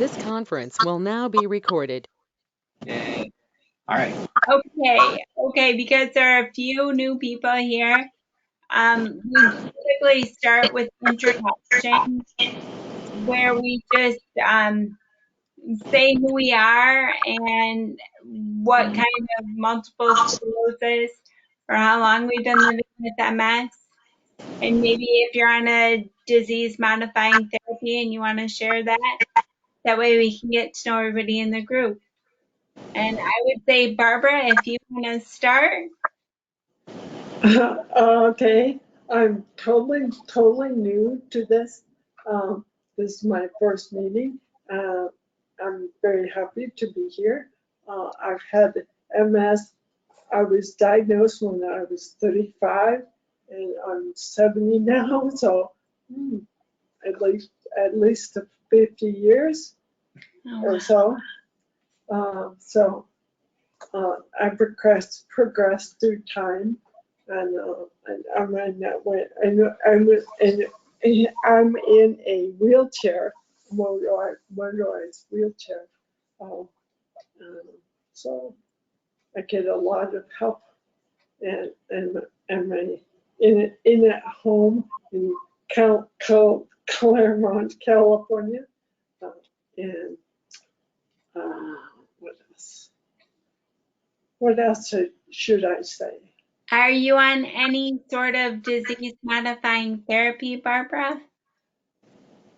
This conference will now be recorded. Yay. All right. Okay, because there are a few new people here. We typically start with introduction, where we just say who we are and what kind of multiple sclerosis or how long we've been living with MS. And maybe if you're on a disease-modifying therapy and you want to share that, that way we can get to know everybody in the group. And I would say, Barbara, if you want to start. Okay, I'm totally new to this. This is my first meeting. I'm very happy to be here. I've had MS. I was diagnosed when I was 35, and I'm 70 now, so at least 50 years or so. I've progressed through time. And I'm in that way. I'm in a wheelchair, motorized wheelchair. So I get a lot of help, and I'm in at home in Claremont, California, and what else? What else should I say? Are you on any sort of disease-modifying therapy, Barbara?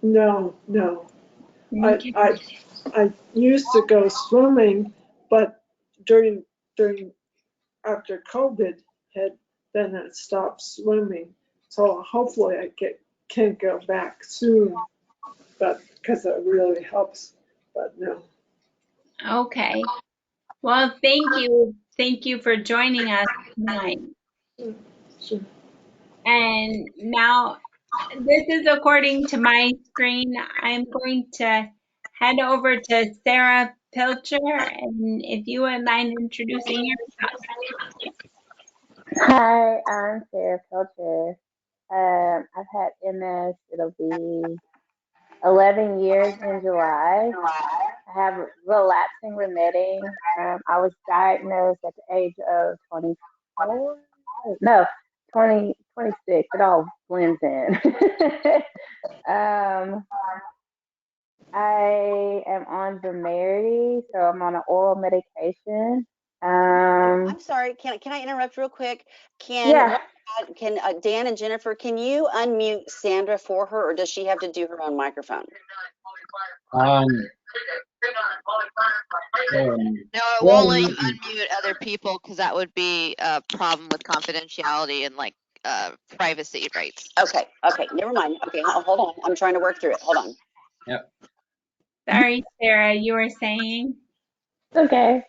No. Okay. I used to go swimming, but after COVID hit, then I stopped swimming. So hopefully I can go back soon, but because it really helps. But no. Okay. Well, thank you. Thank you for joining us tonight. Sure. And now, this is according to my screen. I'm going to head over to Sarah Pilcher, and if you wouldn't mind introducing yourself. Hi, I'm Sarah Pilcher. I've had MS. It'll be 11 years in July. I have relapsing remitting. I was diagnosed at the age of 24. No, 26. It all blends in. I am on Vermerity, so I'm on an oral medication. I'm sorry. Can I interrupt real quick? Yeah. Can Dan and Jennifer, can you unmute Sandra for her, or does she have to do her own microphone? No, it won't let you unmute other people because that would be a problem with confidentiality and like privacy rights. Okay, never mind. Okay, hold on. I'm trying to work through it. Hold on. Yep. Sorry, Sarah, you were saying? Okay.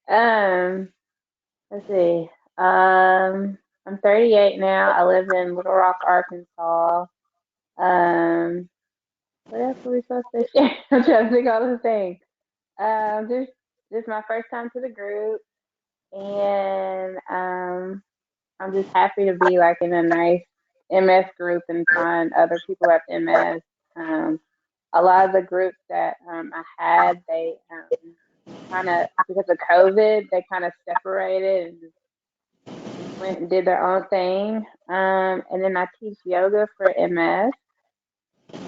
Let's see. I'm 38 now. I live in Little Rock, Arkansas. What else are we supposed to share? I'm trying to think of all the things. This is my first time to the group, and I'm just happy to be like in a nice MS group and find other people with MS. A lot of the groups that I had, they kind of, because of COVID, they kind of separated and went and did their own thing. And then I teach yoga for MS.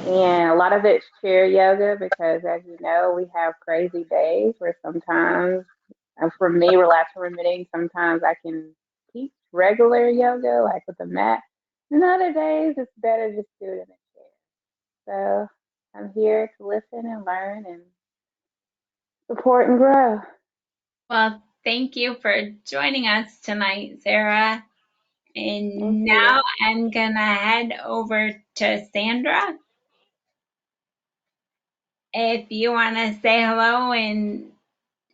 And a lot of it's chair yoga because, as you know, we have crazy days where sometimes, for me, relapsing remitting, sometimes I can teach regular yoga, like with a mat. And other days, it's better just do it in a chair. So I'm here to listen and learn and support and grow. Well, thank you for joining us tonight, Sarah. And now I'm going to head over to Sandra. If you want to say hello,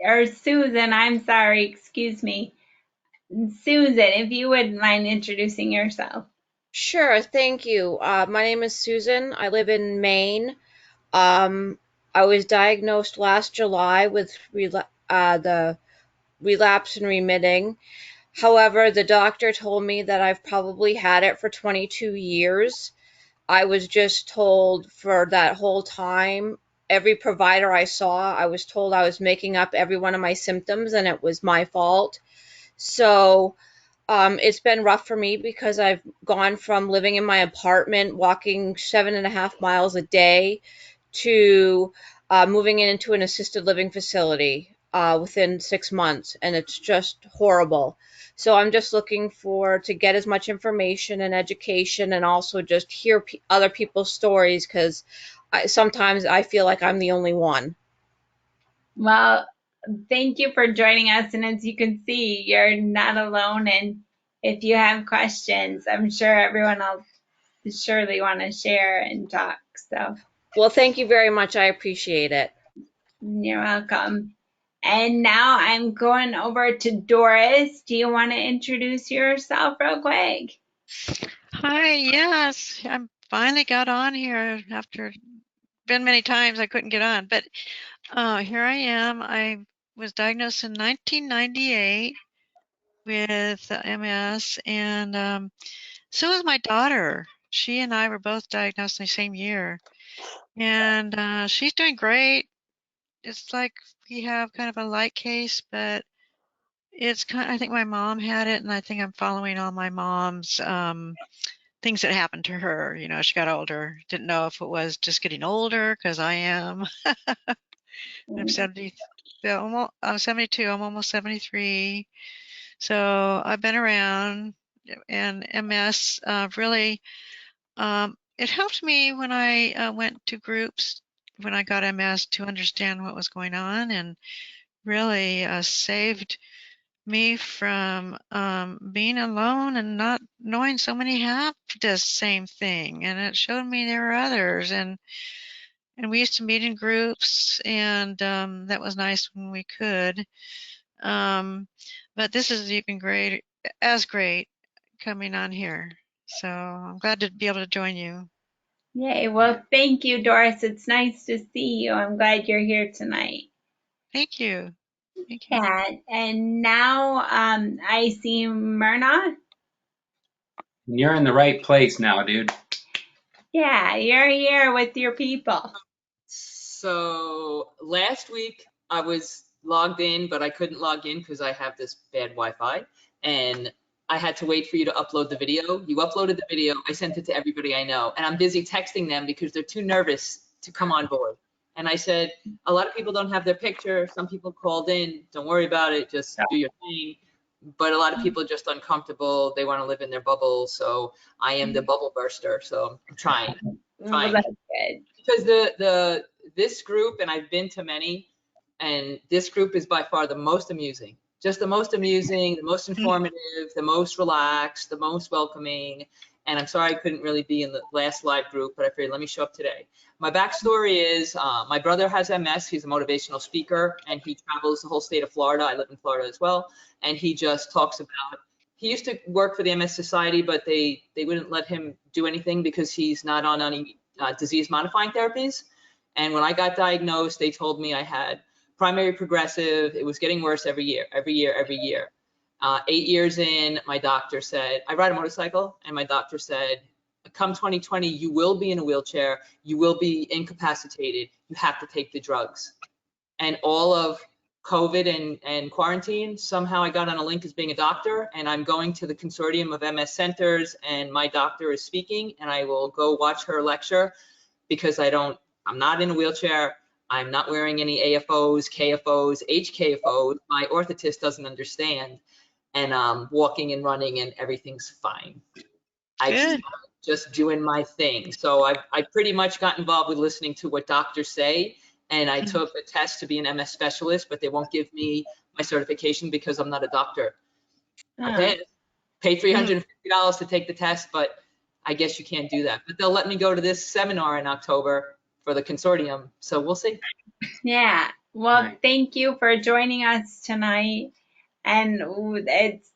or Susan, I'm sorry, excuse me. Susan, if you wouldn't mind introducing yourself. Sure, thank you. My name is Susan. I live in Maine. I was diagnosed last July with the relapse and remitting. However, the doctor told me that I've probably had it for 22 years. I was just told for that whole time every provider I saw, I was told I was making up every one of my symptoms and it was my fault. So it's been rough for me because I've gone from living in my apartment, walking 7.5 miles a day, to moving into an assisted living facility within 6 months, and it's just horrible. So I'm just looking to get as much information and education, and also just hear other people's stories, because sometimes I feel like I'm the only one. Well, thank you for joining us. And as you can see, you're not alone. And if you have questions, I'm sure everyone else surely want to share and talk. So Well, thank you very much. I appreciate it. you're welcome. And now I'm going over to Doris. Do you want to introduce yourself real quick? Hi, yes, I finally got on here after been many times I couldn't get on, but here I am. I was diagnosed in 1998 with MS, and so was my daughter. She and I were both diagnosed in the same year, and she's doing great. It's like we have kind of a light case, but it's kind. I think my mom had it, and I think I'm following all my mom's things that happened to her. You know, she got older. Didn't know if it was just getting older, because I am. I'm 70. I'm 72. I'm almost 73. So I've been around, and MS really. It helped me when I went to groups when I got MS to understand what was going on, and really saved me from being alone and not knowing so many have the same thing. And it showed me there were others, and we used to meet in groups, and that was nice when we could. But this is even great coming on here. So I'm glad to be able to join you. Yay. Well, thank you, Doris. It's nice to see you. I'm glad you're here tonight. Thank you. Thank you. Yeah. And now I see Myrna. You're in the right place now, dude. Yeah, you're here with your people. So last week I was logged in, but I couldn't log in because I have this bad Wi-Fi, and I had to wait for you to upload the video. You uploaded the video. I sent it to everybody I know, and I'm busy texting them because they're too nervous to come on board. And I said, a lot of people don't have their picture. Some people called in. Don't worry about it. Just do your thing. But a lot of people are just uncomfortable. They want to live in their bubble. So I am the bubble burster. So I'm trying. Well, that's good. Because this group, and I've been to many, and this group is by far the most amusing. Just the most amusing, the most informative, the most relaxed, the most welcoming. And I'm sorry I couldn't really be in the last live group, but I figured let me show up today. My backstory is my brother has MS. He's a motivational speaker, and he travels the whole state of Florida. I live in Florida as well. And he just talks about, he used to work for the MS Society, but they wouldn't let him do anything because he's not on any disease modifying therapies. And when I got diagnosed, they told me I had primary progressive. It was getting worse every year. 8 years in, my doctor said, I ride a motorcycle, and my doctor said, come 2020, you will be in a wheelchair. You will be incapacitated. You have to take the drugs. And all of COVID and quarantine, somehow I got on a link as being a doctor, and I'm going to the consortium of MS centers, and my doctor is speaking, and I will go watch her lecture because I'm not in a wheelchair. I'm not wearing any AFOs, KFOs, HKFOs. My orthotist doesn't understand, and walking and running and everything's fine. I just doing my thing. So I pretty much got involved with listening to what doctors say, and I took a test to be an MS specialist, but they won't give me my certification because I'm not a doctor. I paid $350 to take the test, but I guess you can't do that. But they'll let me go to this seminar in October for the consortium, so we'll see. Yeah. Well, thank you for joining us tonight. And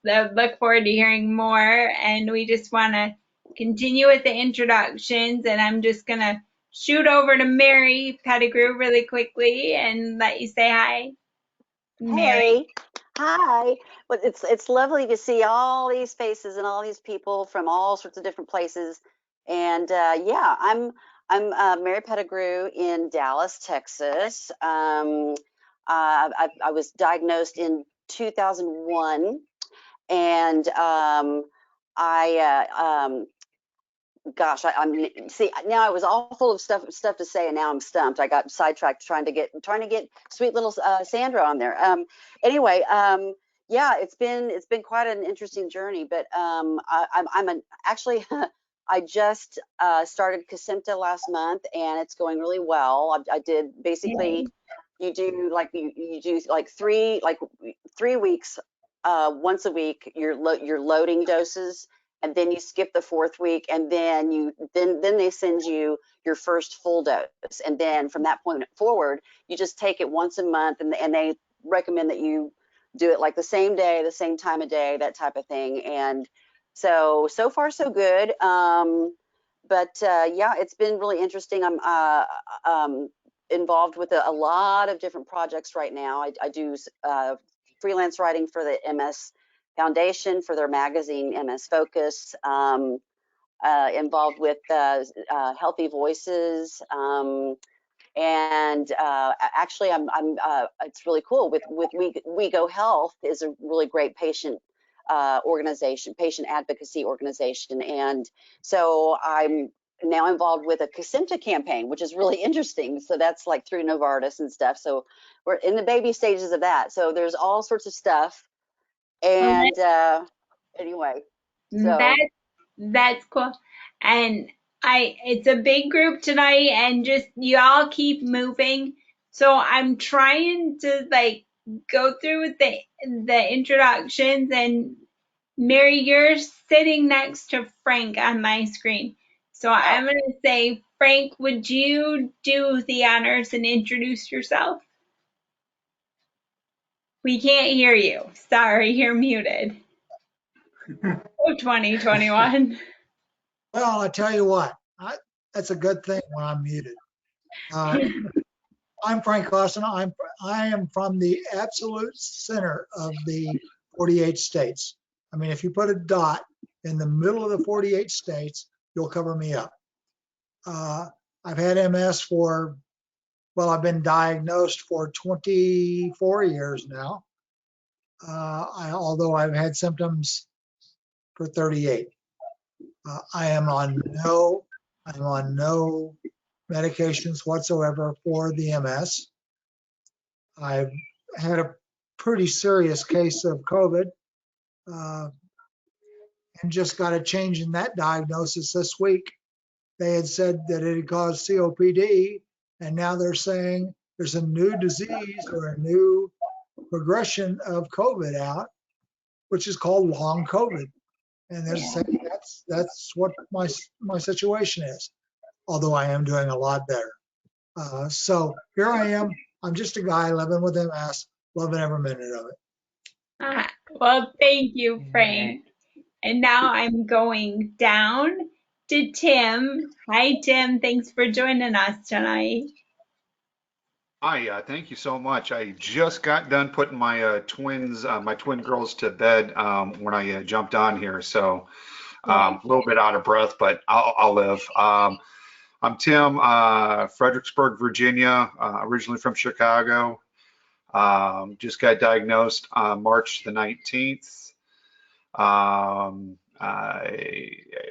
look forward to hearing more. And we just want to continue with the introductions. And I'm just going to shoot over to Mary Pettigrew really quickly and let you say hi. Mary. Hey, hi. Well, it's lovely to see all these faces and all these people from all sorts of different places. And yeah, I'm Mary Pettigrew in Dallas, Texas. I was diagnosed in 2001, and gosh, I'm see now I was all full of stuff to say, and now I'm stumped. I got sidetracked trying to get sweet little Sandra on there. Anyway, yeah, it's been quite an interesting journey, but actually I just started Kesimpta last month, and it's going really well. I did basically you do like 3 weeks once a week. You're loading doses, and then you skip the 4th week, and then they send you your first full dose, and then from that point forward you just take it once a month, and they recommend that you do it like the same day, the same time of day, that type of thing. And so far so good. But yeah, it's been really interesting. I'm involved with a lot of different projects right now. I do freelance writing for the MS Foundation, for their magazine MS Focus, involved with Healthy Voices, and actually I'm it's really cool with We Go Health is a really great patient organization, patient advocacy organization, and so I'm now involved with a Kesimpta campaign, which is really interesting. So that's like through Novartis and stuff. So we're in the baby stages of that. So there's all sorts of stuff. And anyway, so that's cool. And it's a big group tonight, and just you all keep moving. So I'm trying to like go through with the introductions, and Mary, you're sitting next to Frank on my screen. So I'm going to say, Frank, would you do the honors and introduce yourself? We can't hear you. Sorry, you're muted. Oh, 2021. Well, I tell you what, that's a good thing when I'm muted. I'm Frank Lawson. I am from the absolute center of the 48 states. I mean, if you put a dot in the middle of the 48 states, you'll cover me up. I've had MS I've been diagnosed for 24 years now. Although I've had symptoms for 38. I am on no medications whatsoever for the MS. I've had a pretty serious case of COVID, and just got a change in that diagnosis this week. They had said that it had caused COPD, and now they're saying there's a new disease or a new progression of COVID out, which is called long COVID. And they're saying that's what my situation is, although I am doing a lot better. So here I am. I'm just a guy living with MS, loving every minute of it. Well, thank you, Frank. And now I'm going down to Tim. Hi, Tim. Thanks for joining us tonight. Hi, thank you so much. I just got done putting my my twin girls to bed when I jumped on here, so a little bit out of breath, but I'll live. I'm Tim, Fredericksburg, Virginia, originally from Chicago. Just got diagnosed on March the 19th.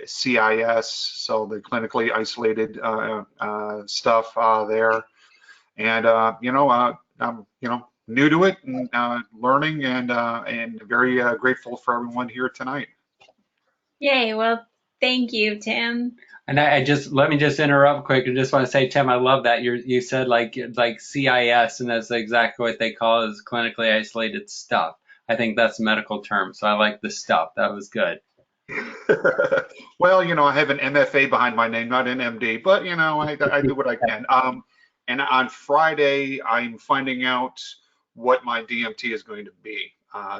CIS, so the clinically isolated stuff there. And I'm new to it and learning, and very grateful for everyone here tonight. Yay! Well, thank you, Tim. And let me just interrupt quick. I just want to say, Tim, I love that you said like CIS, and that's exactly what they call is clinically isolated stuff. I think that's a medical term, so I like the stuff. That was good. Well, I have an MFA behind my name, not an MD, but I do what I can. And on Friday, I'm finding out what my DMT is going to be.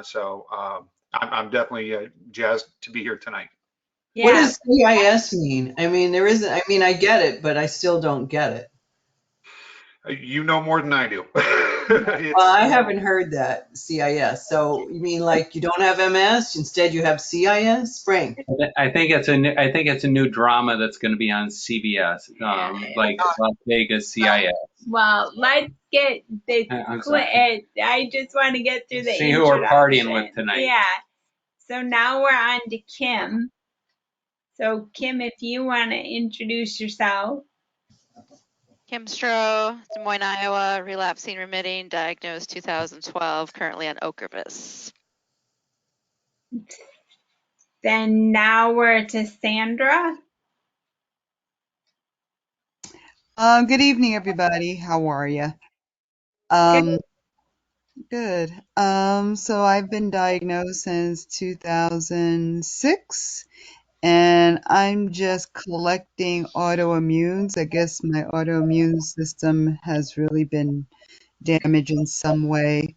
So I'm definitely jazzed to be here tonight. Yeah. What does CIS mean? I mean, I get it, but I still don't get it. You know more than I do. It's, I haven't heard that, CIS. So you mean like you don't have MS, instead you have CIS? Frank? I think it's a new drama that's going to be on CBS, like Las Vegas CIS. Well, let's get the I'm sorry. I just want to get through the See who we're partying introduction. with tonight. Yeah. So now we're on to Kim. So Kim, if you want to introduce yourself. Kim Stroh, Des Moines, Iowa, relapsing remitting, diagnosed 2012, currently on Ocrevus. Then now we're to Sandra. Good evening, everybody. How are you? Good. So I've been diagnosed since 2006, and I'm just collecting autoimmunes. I guess my autoimmune system has really been damaged in some way.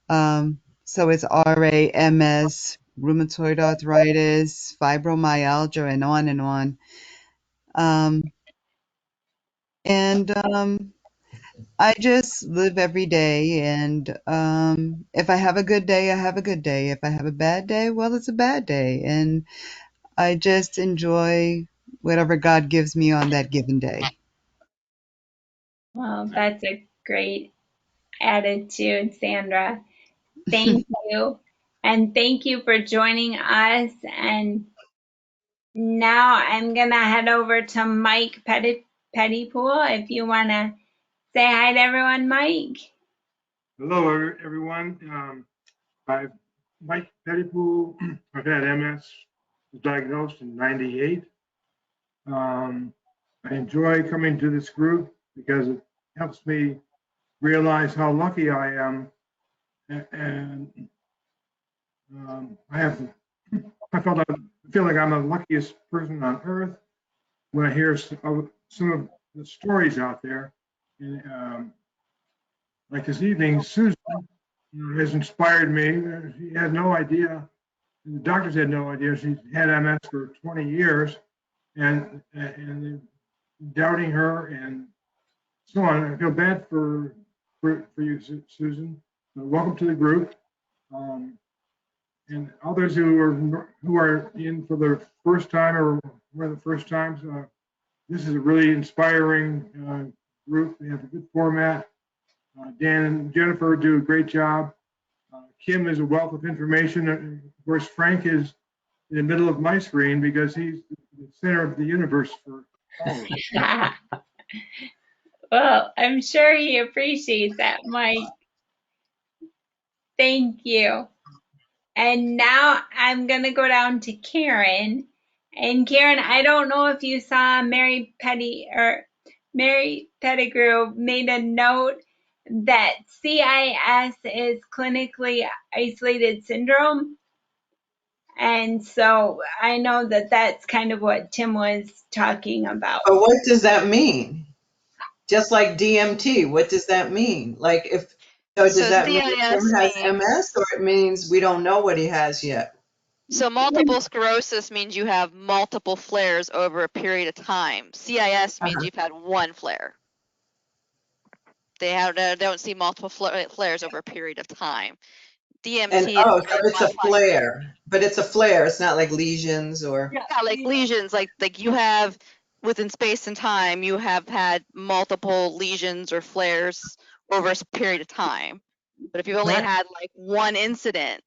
So it's RA, MS, rheumatoid arthritis, fibromyalgia, and on and on. I just live every day, and if I have a good day, I have a good day. If I have a bad day, well, it's a bad day, and I just enjoy whatever God gives me on that given day. Well, that's a great attitude, Sandra. Thank you. And thank you for joining us. And now I'm going to head over to Mike Pettypool. If you want to say hi to everyone, Mike. Hello, everyone. I'm Mike Pettypool. I've had MS, was diagnosed in '98. I enjoy coming to this group because it helps me realize how lucky I am. And I feel like I'm the luckiest person on earth when I hear some of the stories out there. And like this evening, Susan has inspired me. She had no idea, the doctors had no idea. She's had MS for 20 years, and doubting her and so on. I feel bad for you, Susan. Welcome to the group, and others who are in for the first time or one of the first times. This is a really inspiring group. They have a good format. Dan and Jennifer do a great job. Kim is a wealth of information. And of course, Frank is in the middle of my screen because he's the center of the universe for all of us. Well, I'm sure he appreciates that, Mike. Thank you. And now I'm going to go down to Karen. And Karen, I don't know if you saw Mary Pettigrew made a note that CIS is clinically isolated syndrome. And so I know that that's kind of what Tim was talking about. But what does that mean? Just like DMT, what does that mean? Like does that mean Tim has MS, or it means we don't know what he has yet? So multiple sclerosis means you have multiple flares over a period of time. CIS means you've had one flare. They don't see multiple flares over a period of time. DMT so it's a flare, but it's a flare. It's not like lesions or. Yeah, like lesions, like you have within space and time, you have had multiple lesions or flares over a period of time. But if you've only had like one incident,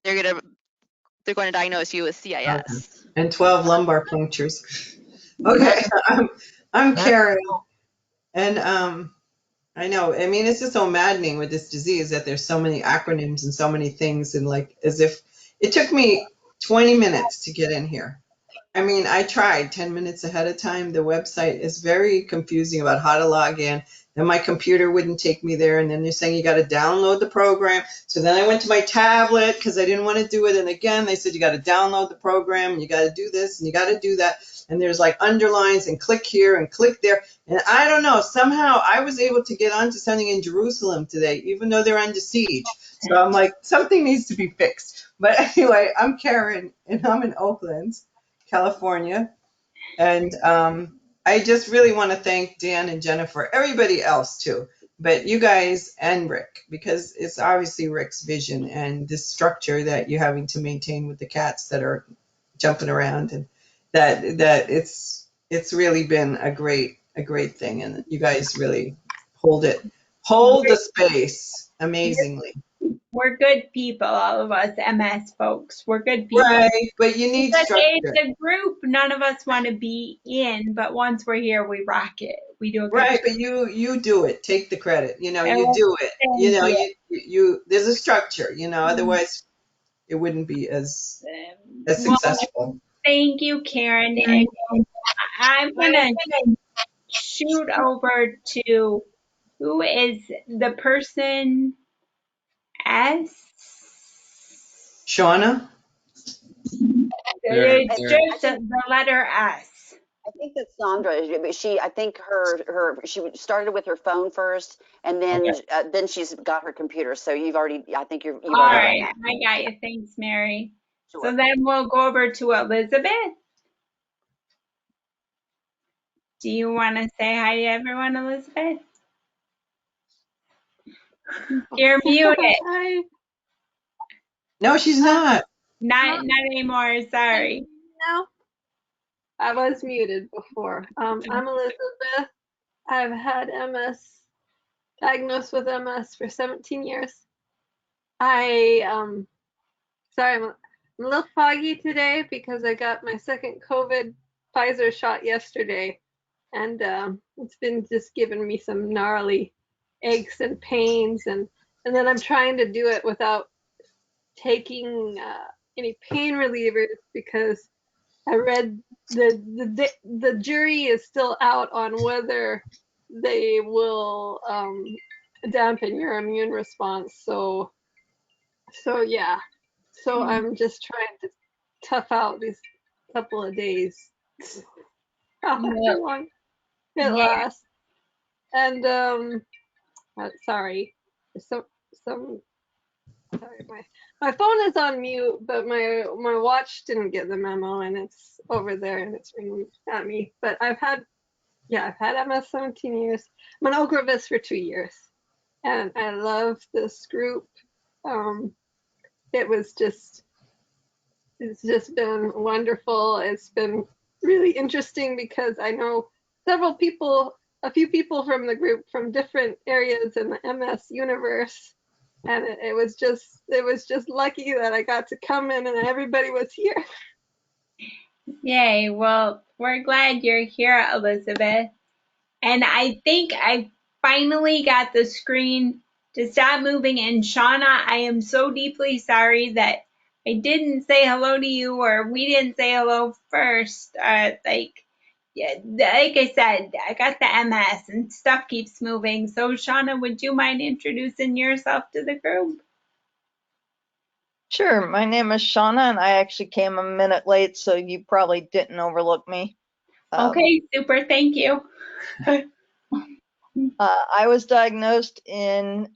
they're going to diagnose you with CIS. Okay. And 12 lumbar punctures. Okay, I'm Karen, and I know. I mean, it's just so maddening with this disease that there's so many acronyms and so many things, and like as if it took me 20 minutes to get in here. I mean, I tried 10 minutes ahead of time. The website is very confusing about how to log in. Then my computer wouldn't take me there. And then they're saying you got to download the program. So then I went to my tablet because I didn't want to do it. And again, they said you got to download the program and you got to do this and you got to do that. And there's like underlines and click here and click there. And I don't know, somehow I was able to get onto something in Jerusalem today, even though they're under siege. So I'm like, something needs to be fixed. But anyway, I'm Karen and I'm in Oakland, California. And I just really want to thank Dan and Jennifer, everybody else too, but you guys and Rick, because it's obviously Rick's vision and this structure that you're having to maintain with the cats that are jumping around, and that it's really been a great thing, and you guys really hold the space amazingly. We're good people, all of us MS folks. We're good people. Right, but you need But structure. it's a group none of us want to be in, but once we're here, we rock it. We do a good Right, job. but you do it. Take the credit. You know, you Oh, do it. You know, thank you there's a structure, you know, otherwise it wouldn't be as successful. Thank you, Karen. And I'm gonna shoot over to who is the person S? Shauna? It's just the letter S. I think that Sandra, but I think she started with her phone first, and then she's got her computer. So you've already, I think you've All already. right, I got you. Thanks, Mary. Sure. So then we'll go over to Elizabeth. Do you want to say hi to everyone, Elizabeth? You're muted. Hi. No, she's not. Not anymore. Sorry. No, I was muted before. I'm Elizabeth. I've had MS, diagnosed with MS for 17 years. Sorry, I'm a little foggy today because I got my second COVID Pfizer shot yesterday, and it's been just giving me some gnarly aches and pains, and then I'm trying to do it without taking any pain relievers because I read the jury is still out on whether they will dampen your immune response. So yeah. So I'm just trying to tough out these couple of days. How long it lasts. And sorry. Sorry, my phone is on mute, but my watch didn't get the memo, and it's over there and it's ringing at me. But I've had MS 17 years. I'm an Ocrevus for 2 years, and I love this group. It's just been wonderful. It's been really interesting because I know a few people from the group from different areas in the MS universe. And it was just lucky that I got to come in and everybody was here. Yay. Well, we're glad you're here, Elizabeth. And I think I finally got the screen to stop moving. And Shauna, I am so deeply sorry that I didn't say hello to you, or we didn't say hello first. Like I said, I got the MS and stuff keeps moving. So Shauna, would you mind introducing yourself to the group? Sure. My name is Shauna, and I actually came a minute late, so you probably didn't overlook me. Okay, super. Thank you. I was diagnosed in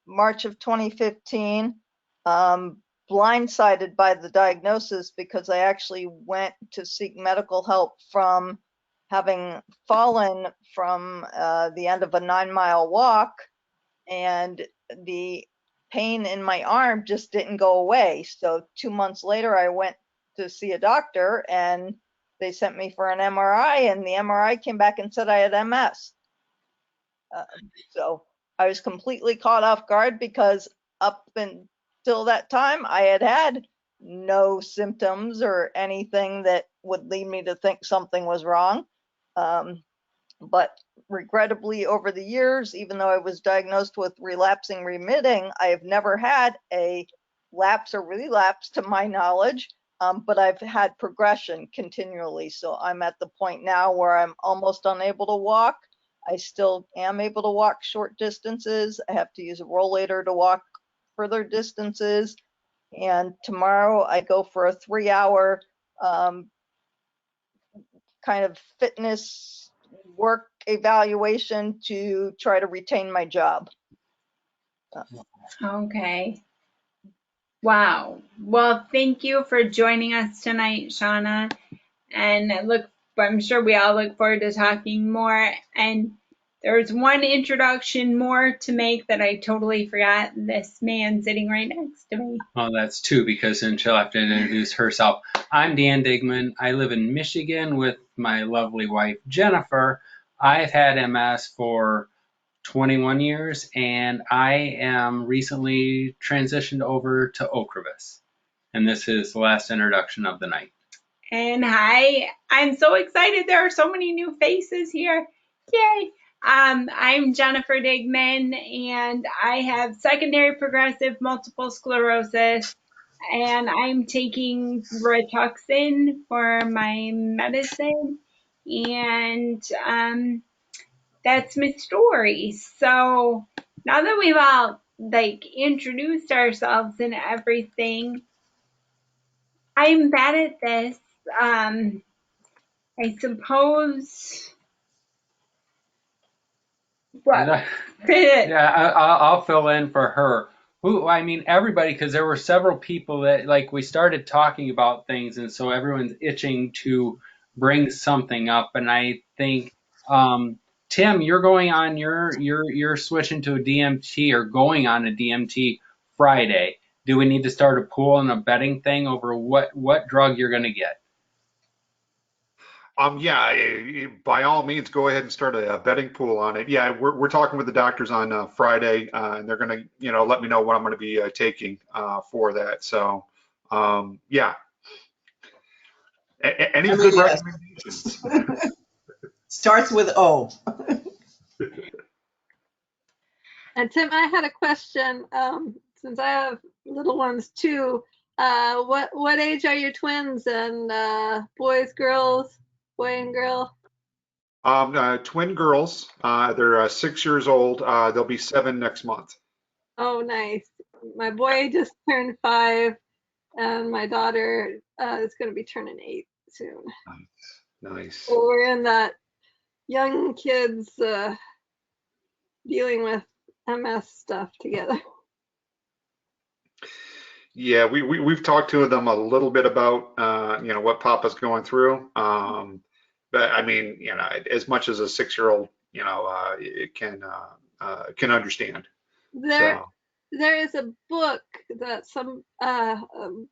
March of 2015, blindsided by the diagnosis because I actually went to seek medical help from having fallen from the end of a 9-mile walk, and the pain in my arm just didn't go away. So 2 months later, I went to see a doctor, and they sent me for an MRI, and the MRI came back and said I had MS. So I was completely caught off guard because up until that time, I had no symptoms or anything that would lead me to think something was wrong. But regrettably, over the years, even though I was diagnosed with relapsing remitting, I have never had a lapse or relapse to my knowledge, but I've had progression continually. So I'm at the point now where I'm almost unable to walk. I still am able to walk short distances. I have to use a rollator to walk further distances. And tomorrow I go for a 3-hour kind of fitness work evaluation to try to retain my job. Okay. Wow. Well, thank you for joining us tonight, Shauna. And I'm sure we all look forward to talking more. And There's one introduction more to make that I totally forgot. This man sitting right next to me. Well, that's two because then she'll have to introduce herself. I'm Dan Diggman. I live in Michigan with my lovely wife, Jennifer. I've had MS for 21 years, and I am recently transitioned over to Ocrevus. And this is the last introduction of the night. And hi, I'm so excited. There are so many new faces here. Yay. I'm Jennifer Diggman, and I have secondary progressive multiple sclerosis, and I'm taking Rituxan for my medicine, and that's my story. So now that we've all like introduced ourselves and everything, I'm bad at this. I suppose. What? Yeah, I'll fill in for her. I mean, everybody, because there were several people that, like, we started talking about things, and so everyone's itching to bring something up. And I think, Tim, you're going on you're switching to a DMT or going on a DMT Friday. Do we need to start a pool and a betting thing over what drug you're going to get? Yeah, by all means, go ahead and start a betting pool on it. Yeah, we're talking with the doctors on Friday, and they're going to, let me know what I'm going to be taking for that. So, yeah. Any good recommendations? Starts with O. And Tim, I had a question. Since I have little ones too, what age are your twins? And boys, girls, boy and girl? Twin girls. They're 6 years old. They'll be 7 next month. Oh, nice. My boy just turned 5, and my daughter is going to be turning 8 soon. Nice. So we're in that young kids dealing with MS stuff together. Yeah, we've talked to them a little bit about what Papa's going through. But I mean, as much as a 6-year-old, it can understand. There is a book that some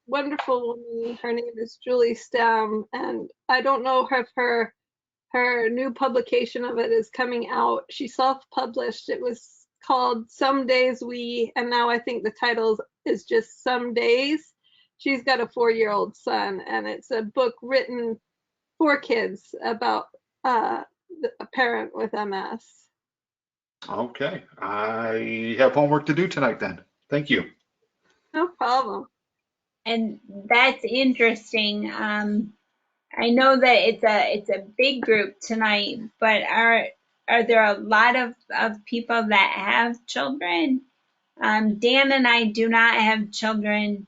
wonderful woman, her name is Julie Stam, and I don't know if her new publication of it is coming out. She self-published. It was called Some Days We, and now I think the title is just Some Days. She's got a 4-year-old son, and it's a book written for kids about a parent with MS. Okay, I have homework to do tonight then. Thank you. No problem. And that's interesting. I know that it's a big group tonight, but are there a lot of people that have children? Dan and I do not have children.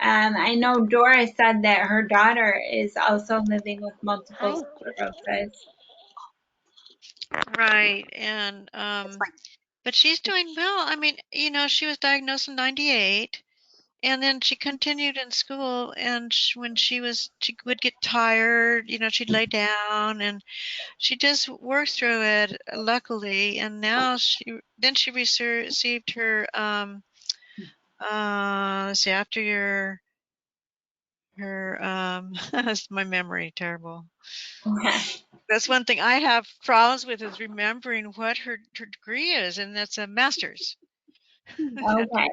I know Doris said that her daughter is also living with multiple sclerosis. Right. And but she's doing well. I mean, she was diagnosed in 98, and then she continued in school, and when she would get tired, she'd lay down, and she just worked through it, luckily. And now she received her let's see, after her my memory terrible. That's one thing I have problems with, is remembering what her degree is, and that's a master's. Okay.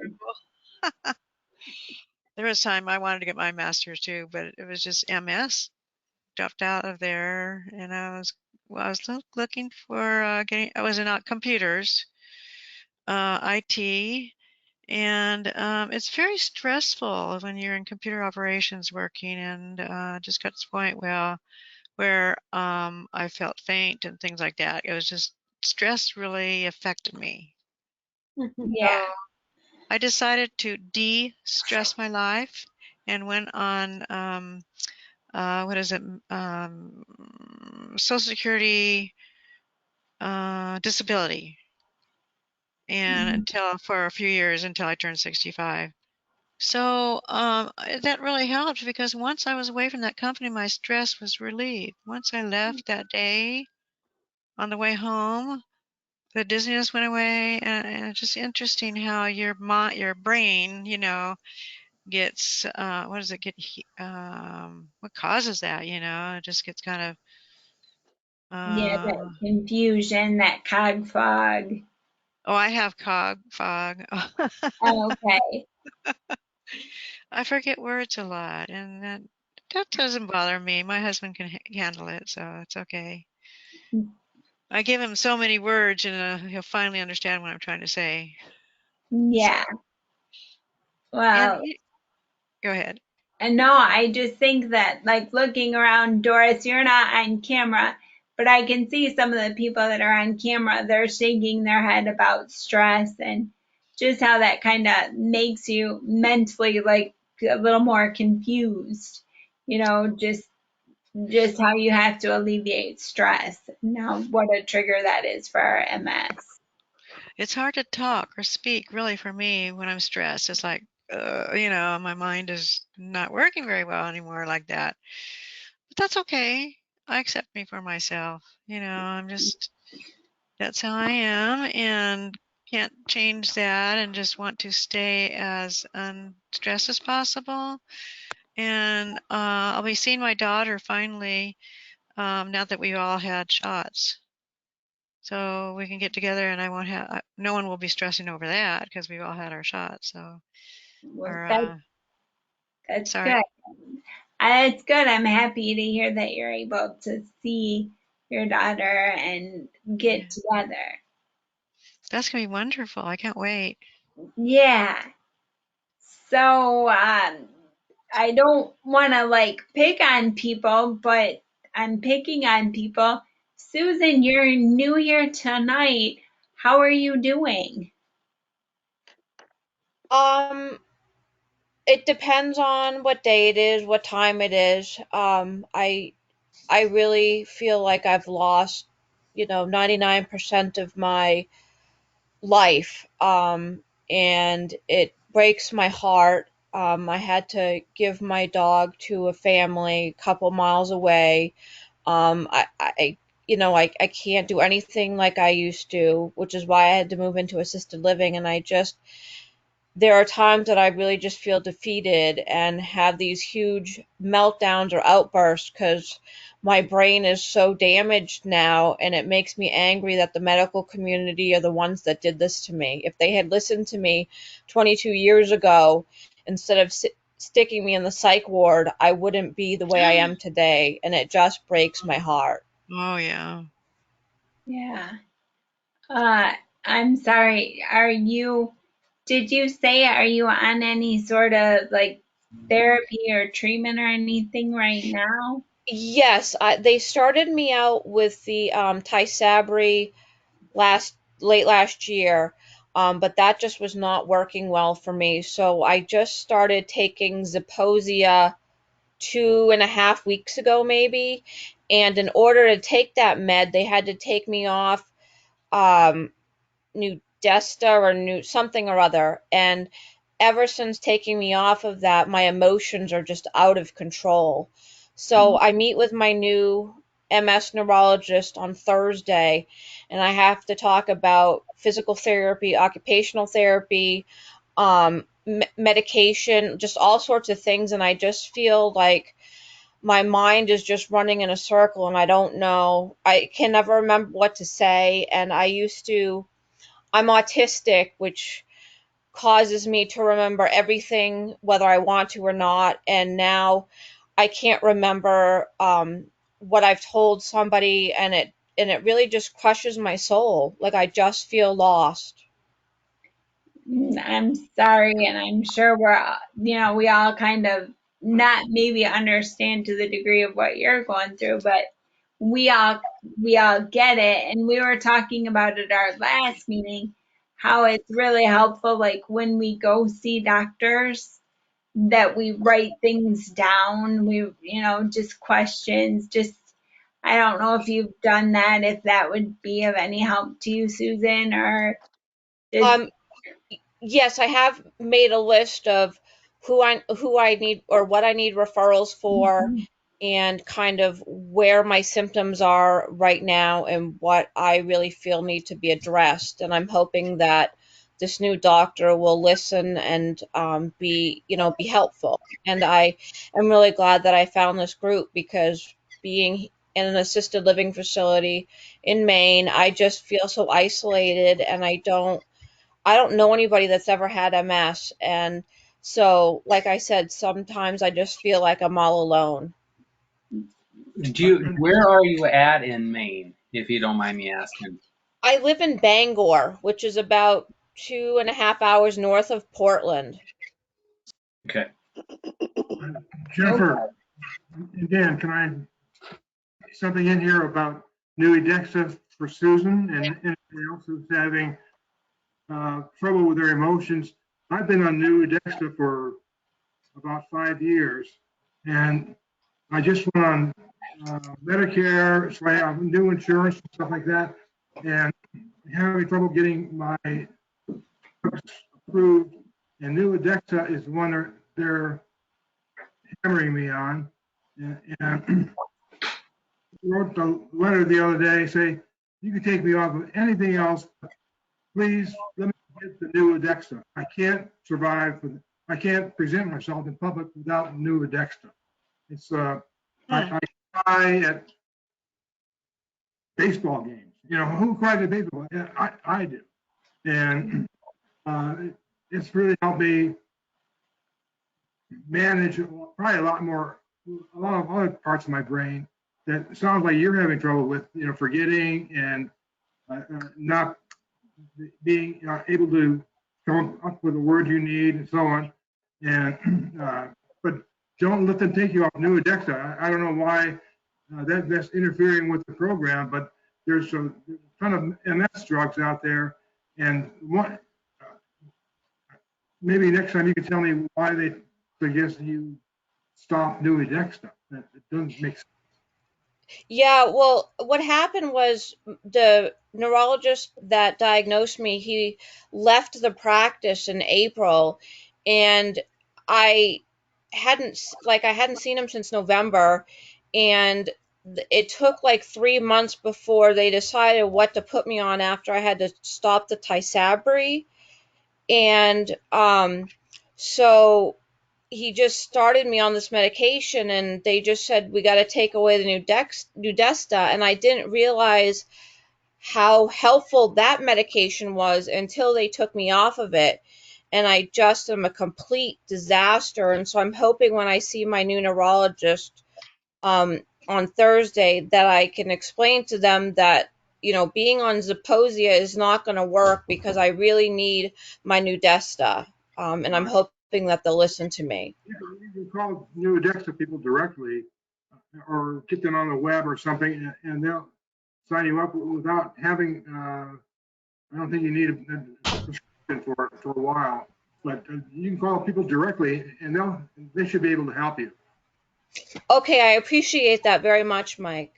There was time I wanted to get my master's too, but it was just MS. Dropped out of there, and I was looking for I was in computers, IT, and it's very stressful when you're in computer operations working, and just got to the point where I felt faint and things like that. It was just stress really affected me. Yeah. So I decided to de-stress my life and went on what is it? Social Security disability, and for a few years until I turned 65. So that really helped, because once I was away from that company, my stress was relieved. Once I left that day on the way home, the dizziness went away, and it's just interesting how your brain, gets what does it get? What causes that? It just gets kind of Yeah, that confusion, that cog fog. oh, I have cog fog. Oh, okay. I forget words a lot, and that doesn't bother me. My husband can handle it, so it's okay. I give him so many words, and he'll finally understand what I'm trying to say. Yeah. So, Well, go ahead. and no, I just think that, like, looking around, Doris, you're not on camera, but I can see some of the people that are on camera, they're shaking their head about stress and just how that kind of makes you mentally, like, a little more confused, just how you have to alleviate stress. Now, what a trigger that is for our MS. It's hard to talk or speak, really, for me when I'm stressed. It's like, my mind is not working very well anymore like that. But that's okay. I accept me for myself. That's how I am, and can't change that, and just want to stay as unstressed as possible. And I'll be seeing my daughter finally, now that we all had shots. So we can get together, and I won't have, no one will be stressing over that because we all had our shots. So, Well, or, that's sorry. good. It's good. I'm happy to hear that you're able to see your daughter and get together. That's gonna be wonderful. I can't wait. Yeah. So, I don't want to like pick on people, but I'm picking on people. Susan, you're new here tonight. How are you doing? It depends on what day it is, what time it is. I really feel like I've lost, 99% of my life. And it breaks my heart. I had to give my dog to a family a couple miles away. I can't do anything like I used to, which is why I had to move into assisted living. And there are times that I really just feel defeated and have these huge meltdowns or outbursts because my brain is so damaged now, and it makes me angry that the medical community are the ones that did this to me. If they had listened to me 22 years ago instead of sticking me in the psych ward, I wouldn't be the way I am today, and it just breaks my heart. Oh, yeah. Yeah. I'm sorry. Did you say, are you on any sort of like therapy or treatment or anything right now? Yes, they started me out with the Tysabri late last year, but that just was not working well for me. So I just started taking Zeposia 2.5 weeks ago, maybe. And in order to take that med, they had to take me off um, Newdexta or new something or other. And ever since taking me off of that, my emotions are just out of control. So I meet with my new MS neurologist on Thursday, and I have to talk about physical therapy, occupational therapy, medication, just all sorts of things. And I just feel like my mind is just running in a circle, and I can never remember what to say. And I'm autistic, which causes me to remember everything, whether I want to or not. And now I can't remember what I've told somebody, and it really just crushes my soul. Like I just feel lost. I'm sorry, and I'm sure we all kind of not maybe understand to the degree of what you're going through, but we all we all get it. And we were talking about at our last meeting how it's really helpful, like when we go see doctors, that we write things down. Just questions. Just I don't know if you've done that, if that would be of any help to you, Susan, or just. Yes, I have made a list of who I need or what I need referrals for, and kind of where my symptoms are right now and what I really feel need to be addressed. And I'm hoping that this new doctor will listen and be helpful. And I am really glad that I found this group, because being in an assisted living facility in Maine, I just feel so isolated, and I don't know anybody that's ever had MS. And so, like I said, sometimes I just feel like I'm all alone. Where are you at in Maine, if you don't mind me asking? I live in Bangor, which is about 2.5 hours north of Portland. Okay. Jennifer and Dan, can I something in here about Newdexta for Susan and anybody else who's having trouble with their emotions? I've been on Newdexta for about 5 years, and I just went on Medicare, so I have new insurance and stuff like that, and having trouble getting my drugs approved. And Newdexta is the one they're hammering me on. And wrote the letter the other day, say, you can take me off of anything else. Please let me get the Newdexta. I can't survive. I can't present myself in public without Newdexta. It's I cry at baseball games. You know, who cries at baseball? Yeah, I do. And it's really helped me manage probably a lot of other parts of my brain that sounds like you're having trouble with, forgetting and not being able to come up with the word you need and so on. And but don't let them take you off Newdexta. I don't know why that's interfering with the program, but there's a ton of MS drugs out there, and maybe next time you can tell me why they suggest you stop Newdexta. It doesn't make sense. Yeah, well, what happened was the neurologist that diagnosed me, he left the practice in April, and I hadn't seen him since November, and it took like 3 months before they decided what to put me on after I had to stop the Tysabri. And so he just started me on this medication, and they just said, we got to take away the Newdexta. And I didn't realize how helpful that medication was until they took me off of it. And I just am a complete disaster. And so I'm hoping when I see my new neurologist on Thursday that I can explain to them that, being on Zeposia is not going to work, because I really need my Newdexta. And I'm hoping that they'll listen to me. You can call Newdexta people directly or get them on the web or something, and they'll sign you up without having, I don't think you need a prescription for a while, but you can call people directly and they should be able to help you. Okay, I appreciate that very much, Mike.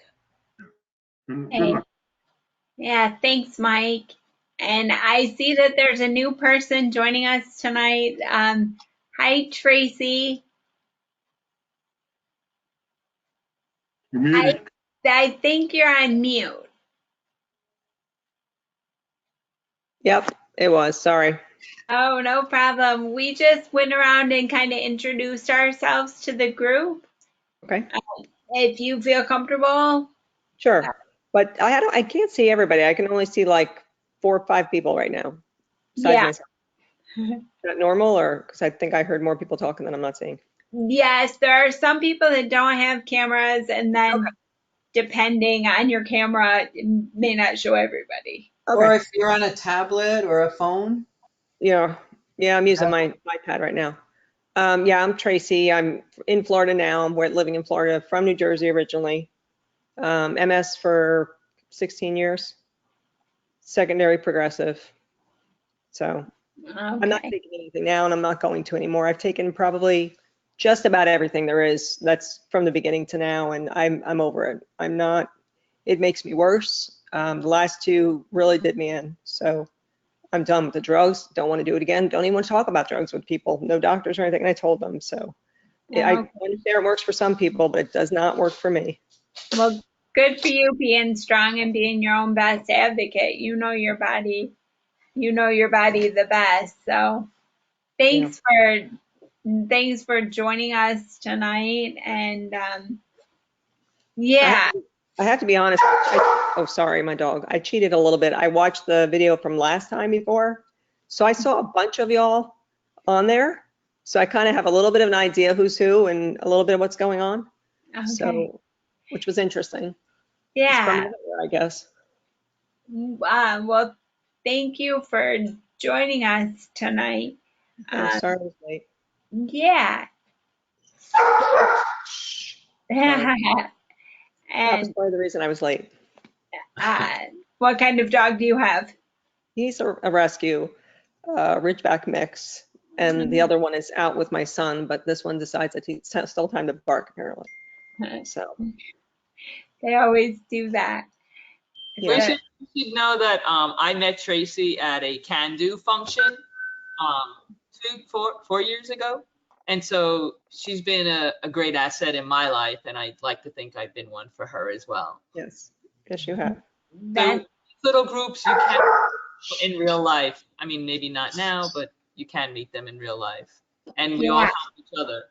Hey. Yeah, thanks, Mike. And I see that there's a new person joining us tonight. Hi, Tracy. You're muted. I think you're on mute. Yep, it was. Sorry. Oh, no problem. We just went around and kind of introduced ourselves to the group. Okay. If you feel comfortable. Sure. But I can't see everybody. I can only see like 4 or 5 people right now. Yeah. Myself. Is that normal, or because I think I heard more people talking than I'm not seeing? Yes, there are some people that don't have cameras, and then depending on your camera, it may not show everybody. Okay. Or if you're on a tablet or a phone. Yeah, I'm using my iPad right now. Yeah, I'm Tracy. I'm in Florida now. I'm living in Florida, from New Jersey originally. MS for 16 years. Secondary progressive. So I'm not taking anything now, and I'm not going to anymore. I've taken probably just about everything there is. That's from the beginning to now, and I'm over it. I'm not. It makes me worse. The last 2 really did me in. So I'm done with the drugs. Don't want to do it again. Don't even want to talk about drugs with people. No doctors or anything. And I told them. So I understand it works for some people, but it does not work for me. Well, good for you being strong and being your own best advocate. You know your body. You know your body the best. So thanks for joining us tonight. And yeah. I have to be honest. Oh, sorry, my dog. I cheated a little bit. I watched the video from last time before. So I saw a bunch of y'all on there. So I kind of have a little bit of an idea who's who and a little bit of what's going on. Okay. So, which was interesting. Yeah. It's from everywhere, I guess. Well, thank you for joining us tonight. Sorry I was late. Yeah. That was probably the reason I was late. What kind of dog do you have? He's a rescue, Ridgeback mix, and the other one is out with my son, but this one decides that it's still time to bark, apparently. So they always do that. Yeah. We should know that I met Tracy at a Can Do function 4 years ago. And so she's been a great asset in my life, and I'd like to think I've been one for her as well. Yes, yes, you have. So little groups you can in real life. I mean, maybe not now, but you can meet them in real life, and we all help each other.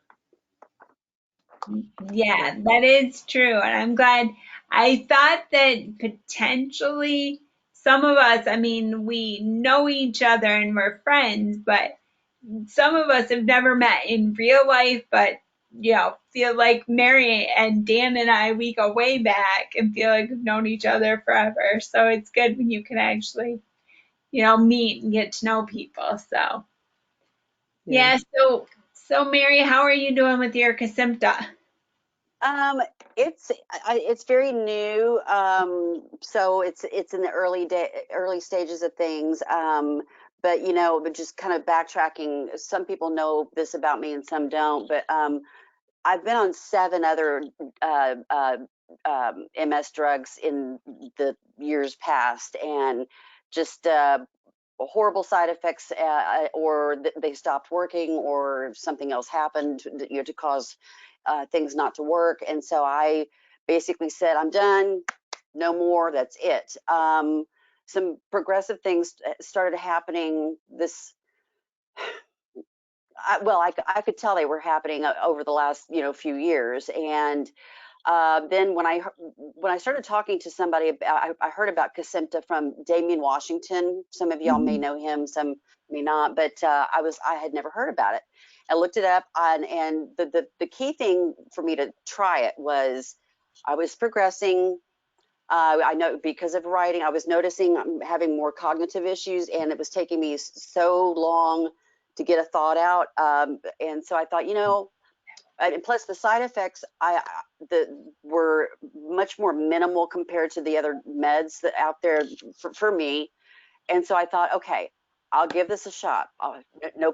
Yeah, that is true, and I'm glad. I thought that potentially some of us, I mean, we know each other and we're friends, but some of us have never met in real life, but feel like Mary and Dan and I, we go way back and feel like we've known each other forever. So it's good when you can actually, meet and get to know people. So yeah. So Mary, how are you doing with your Kesimpta? It's very new. So it's in the early stages of things. But but just kind of backtracking, some people know this about me and some don't, but I've been on 7 other MS drugs in the years past, and just horrible side effects, or they stopped working, or something else happened to cause things not to work. And so I basically said, I'm done, no more, that's it. Some progressive things started happening I could tell they were happening over the last few years. And then when I started talking to somebody about, I heard about Kesimpta from Damien Washington. Some of y'all may know him, some may not, but I had never heard about it. I looked it up, and the key thing for me to try it was I was progressing. I know because of writing, I was noticing I'm having more cognitive issues, and it was taking me so long to get a thought out. And so I thought, and plus the side effects were much more minimal compared to the other meds that out there for me. And so I thought, okay, I'll give this a shot. No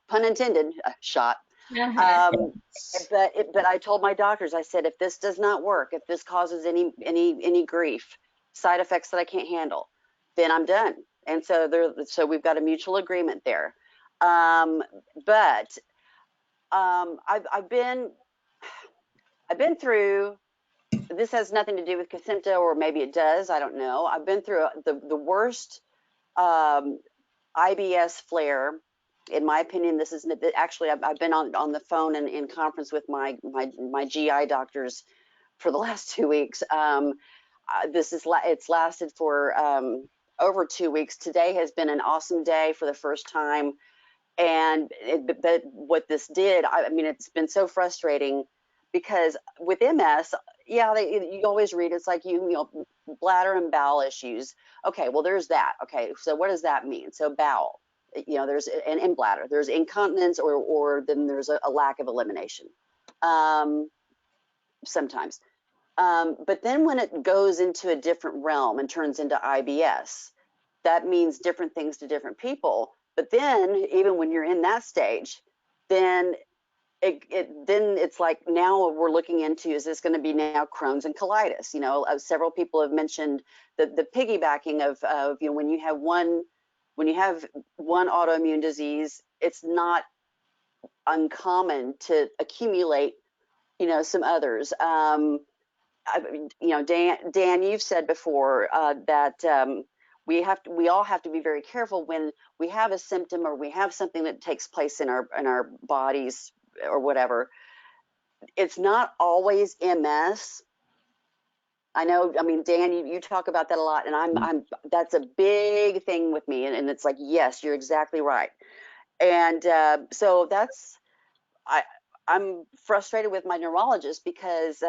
pun intended, a shot. But I told my doctors, I said, if this does not work, if this causes any grief, side effects that I can't handle, then I'm done. And so we've got a mutual agreement there. But I've been through. This has nothing to do with Kesimpta, or maybe it does. I don't know. I've been through the worst IBS flare. In my opinion, this is actually, I've been on the phone and in conference with my GI doctors for the last 2 weeks. It's lasted for over 2 weeks. Today has been an awesome day for the first time. And but what this did, I mean, it's been so frustrating because with MS, you always read, it's like, bladder and bowel issues. Okay, well, there's that. Okay, so what does that mean? So bowel, there's and bladder, there's incontinence, or then there's a lack of elimination sometimes. But then when it goes into a different realm and turns into IBS, that means different things to different people. But then even when you're in that stage, then it's like, now we're looking into, is this going to be now Crohn's and colitis? Several people have mentioned the piggybacking of when you have one autoimmune disease, it's not uncommon to accumulate, some others. Dan, you've said before that we all have to be very careful when we have a symptom or we have something that takes place in our bodies or whatever. It's not always MS. I know, Dan, you talk about that a lot, and that's a big thing with me, and it's like, yes, you're exactly right. And so I'm frustrated with my neurologist because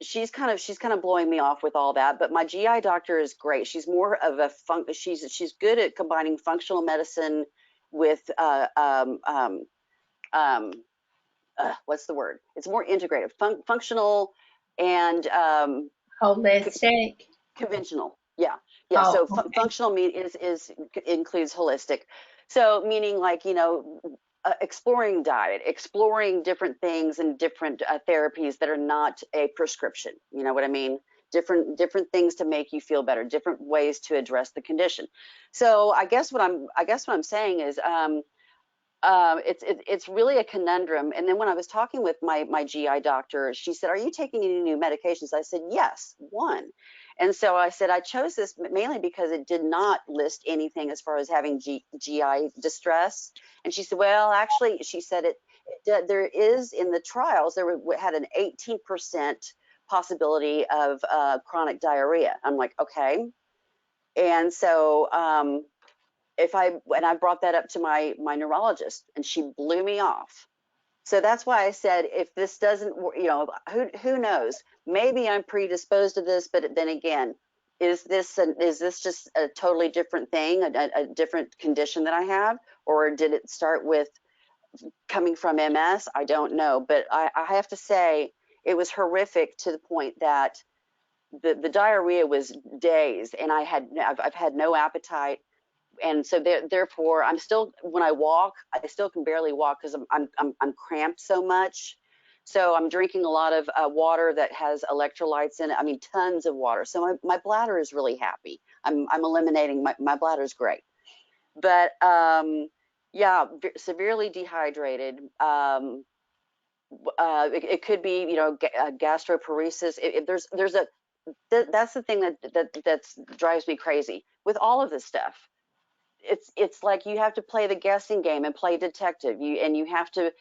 she's kind of blowing me off with all that. But my GI doctor is great. She's more of a she's good at combining functional medicine with what's the word? It's more integrative, functional and Holistic. conventional. Yeah. So Okay. functional includes holistic. So meaning like, exploring diet, exploring different things and different therapies that are not a prescription. You know what I mean? Different things to make you feel better, different ways to address the condition. So I guess what I'm saying is it's really a conundrum. And then when I was talking with my GI doctor, she said, "Are you taking any new medications?" I said, "Yes, one." And so I said, I chose this mainly because it did not list anything as far as having GI distress. And she said, well, actually, she said there is in the trials, had an 18% possibility of chronic diarrhea. I'm like, okay. And so I brought that up to my neurologist, and she blew me off. So that's why I said, if this doesn't, who knows? Maybe I'm predisposed to this, but then again, is this just a totally different thing, a different condition that I have, or did it start with coming from MS? I don't know, but I have to say it was horrific to the point that the diarrhea was days, and I've had no appetite. And so therefore, I'm still, when I walk, I still can barely walk because I'm cramped so much. So I'm drinking a lot of water that has electrolytes in it. Tons of water. So my bladder is really happy. I'm eliminating, my bladder is great. But yeah, severely dehydrated. It could be, gastroparesis. That's the thing that drives me crazy with all of this stuff. It's like you have to play the guessing game and play detective. You have to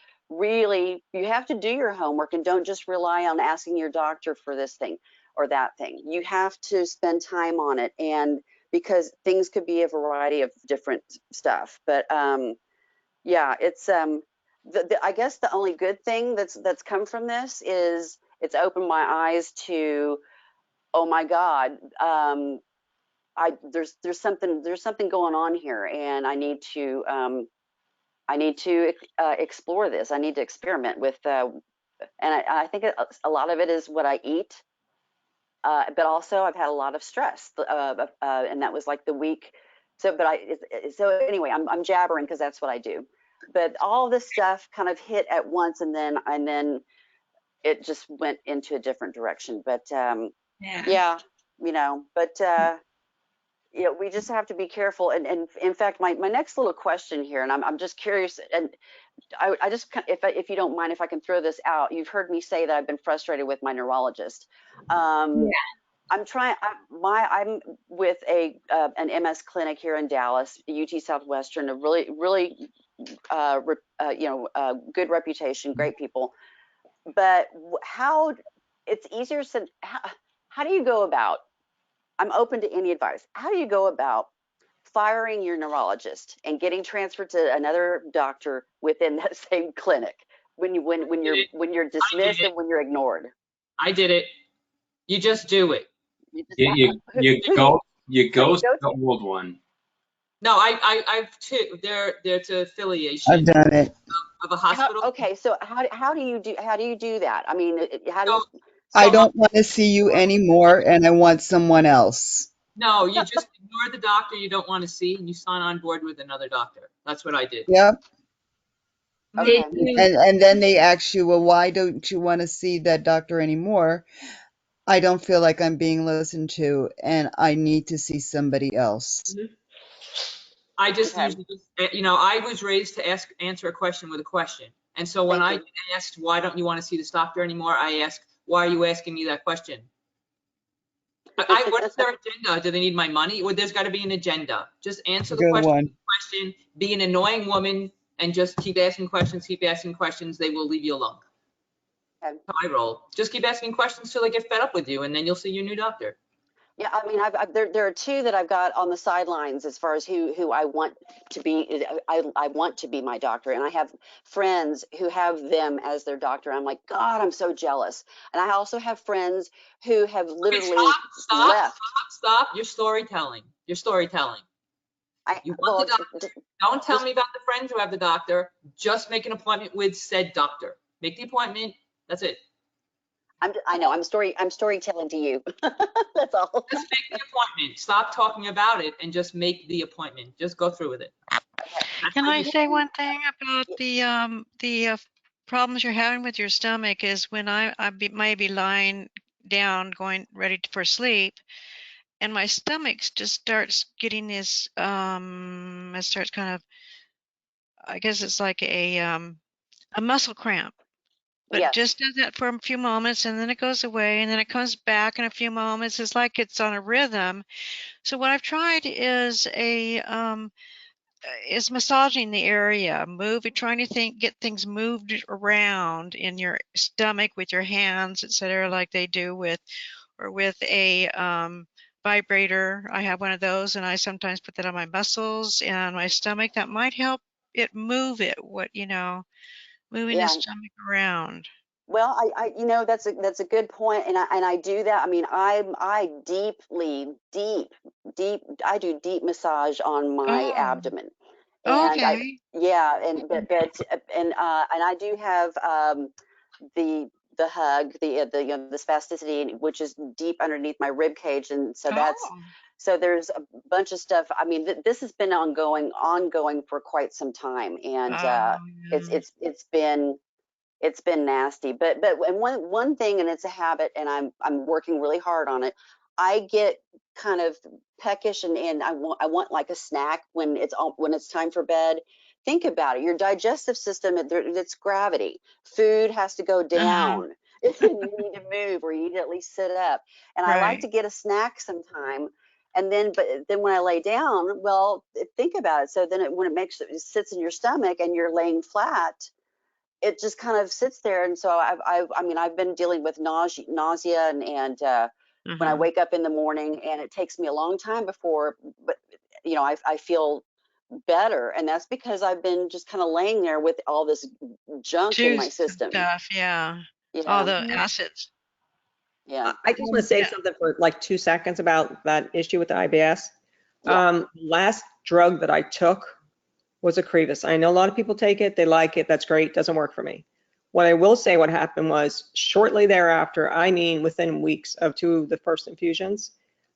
do your homework and don't just rely on asking your doctor for this thing or that thing. You have to spend time on it, and because things could be a variety of different stuff. But yeah, it's I guess the only good thing that's come from this is it's opened my eyes to, oh my God, there's something going on here, and I need to explore this. I need to experiment with, and I think a lot of it is what I eat, but also I've had a lot of stress, and that was like the week. So, so anyway, I'm jabbering because that's what I do. But all this stuff kind of hit at once, and then it just went into a different direction. But yeah, but. We just have to be careful. And in fact, my next little question here, and I'm just curious, and I just, if you don't mind, if I can throw this out, you've heard me say that I've been frustrated with my neurologist. Yeah. I'm with an MS clinic here in Dallas, UT Southwestern, a really good reputation, great people. But it's easier said, how do you go about, I'm open to any advice. How do you go about firing your neurologist and getting transferred to another doctor within that same clinic when you're dismissed and when you're ignored? I did it. You just do it. You ghost the old one. No, I've too. There's an affiliation. I've done it. Of a hospital. Okay, so how do you do that? I don't want to see you anymore, and I want someone else. No, you just ignore the doctor you don't want to see, and you sign on board with another doctor. That's what I did. Yep. Okay. And then they ask you, well, why don't you want to see that doctor anymore? I don't feel like I'm being listened to, and I need to see somebody else. I just Okay. usually, I was raised to answer a question with a question. And so when I asked, why don't you want to see this doctor anymore? I asked, why are you asking me that question? What is their agenda? Do they need my money? Well, there's got to be an agenda. Just answer the Good question, one. be an annoying woman, and just keep asking questions, they will leave you alone. Okay. I roll. Just keep asking questions till they get fed up with you, and then you'll see your new doctor. Yeah, I mean, there are two that I've got on the sidelines as far as who I want to be. I want to be my doctor, and I have friends who have them as their doctor. I'm like, God, I'm so jealous. And I also have friends who have literally left. Stop. You're storytelling. You want the doctor. Don't tell me about the friends who have the doctor. Just make an appointment with said doctor. Make the appointment. That's it. I know. I'm storytelling to you. That's all. Just make the appointment. Stop talking about it and just make the appointment. Just go through with it. Can I say one thing about the problems you're having with your stomach? Is when I might be lying down, ready for sleep, and my stomach just starts getting this. It starts kind of. I guess it's like a muscle cramp. But it just does that for a few moments, and then it goes away, and then it comes back in a few moments. It's like it's on a rhythm. So what I've tried is is massaging the area, trying to get things moved around in your stomach with your hands, etc., like they do with a vibrator. I have one of those, and I sometimes put that on my muscles and my stomach. That might help it move it. Moving the stomach around. Well, that's a good point, and I do that. I mean, I do deep massage on my abdomen, and Okay. and I do have the hug, the spasticity, which is deep underneath my rib cage, and so so there's a bunch of stuff. I mean, this has been ongoing for quite some time, and it's been nasty, but and one thing, and it's a habit, and I'm working really hard on it. I get kind of peckish, and I want like a snack when it's time for bed. Think about it. Your digestive system, it's gravity. Food has to go down. You need to move, or you need to at least sit up. And I like to get a snack sometime. And but then when I lay down, well, think about it. So then when it sits in your stomach and you're laying flat, it just kind of sits there. And so I've been dealing with nausea and when I wake up in the morning, and it takes me a long time before, but I feel better. And that's because I've been just kind of laying there with all this junk in my system. Stuff, all the acids. Yeah. I just want to say something for like 2 seconds about that issue with the IBS. Last drug that I took was Ocrevus. I know a lot of people take it, they like it, that's great, doesn't work for me. What I will say, what happened was shortly thereafter, I mean within weeks of the first infusions,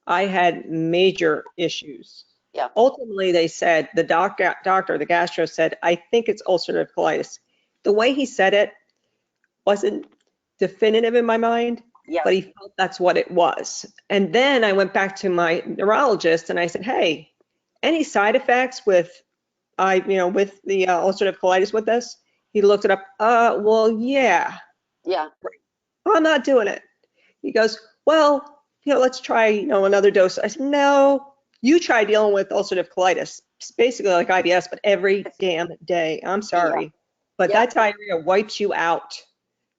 I had major issues. Yeah. Ultimately, they said, the doctor, the gastro said, I think it's ulcerative colitis. The way he said it wasn't definitive in my mind, but he felt that's what it was. And then I went back to my neurologist and I said, hey, any side effects with with the ulcerative colitis with this? He looked it up. Well, yeah. Yeah. I'm not doing it. He goes, well, let's try, another dose. I said, no, you try dealing with ulcerative colitis. It's basically like IBS, but every damn day. I'm sorry. But that diarrhea wipes you out.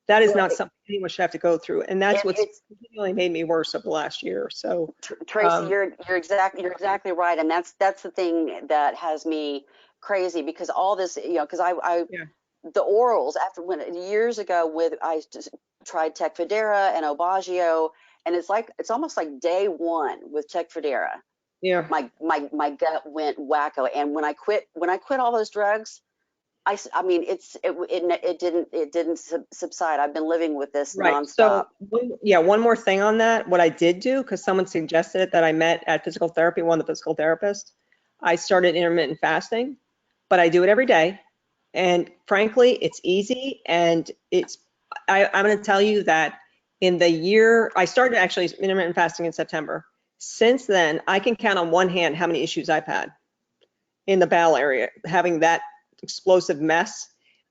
That is not something anyone should have to go through. And that's what's continually made me worse over the last year or so. Tracy, you're exactly right. And that's the thing that has me crazy, because all this, because the orals, years ago I just tried tecfidera and Aubagio, and it's almost like day one with tecfidera. Yeah. My gut went wacko. And when I quit all those drugs, I mean, it didn't subside. I've been living with this nonstop. So one more thing on that. What I did do, because someone suggested it, that I met at physical therapy, one of the physical therapists, I started intermittent fasting, but I do it every day. And frankly, it's easy. And I'm going to tell you that in the year, I started actually intermittent fasting in September. Since then, I can count on one hand how many issues I've had. in the bowel area, having that explosive mess.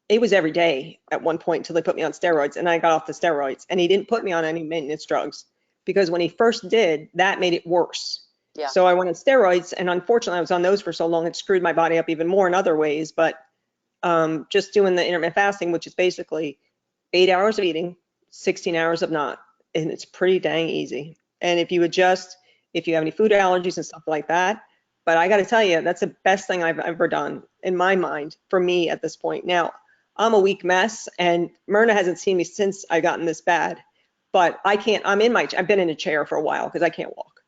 It was every day at one point until they put me on steroids, and I got off the steroids. And he didn't put me on any maintenance drugs because when he first did, that made it worse. Yeah. So I went on steroids, and unfortunately I was on those for so long, it screwed my body up even more in other ways. But just doing the intermittent fasting, which is basically 8 hours of eating, 16 hours of not, and it's pretty dang easy. And if you adjust, if you have any food allergies and stuff like that, but I got to tell you, that's the best thing I've ever done in my mind for me at this point. Now, I'm a weak mess, and Myrna hasn't seen me since I gotten this bad, but I can't, I've been in a chair for a while because I can't walk.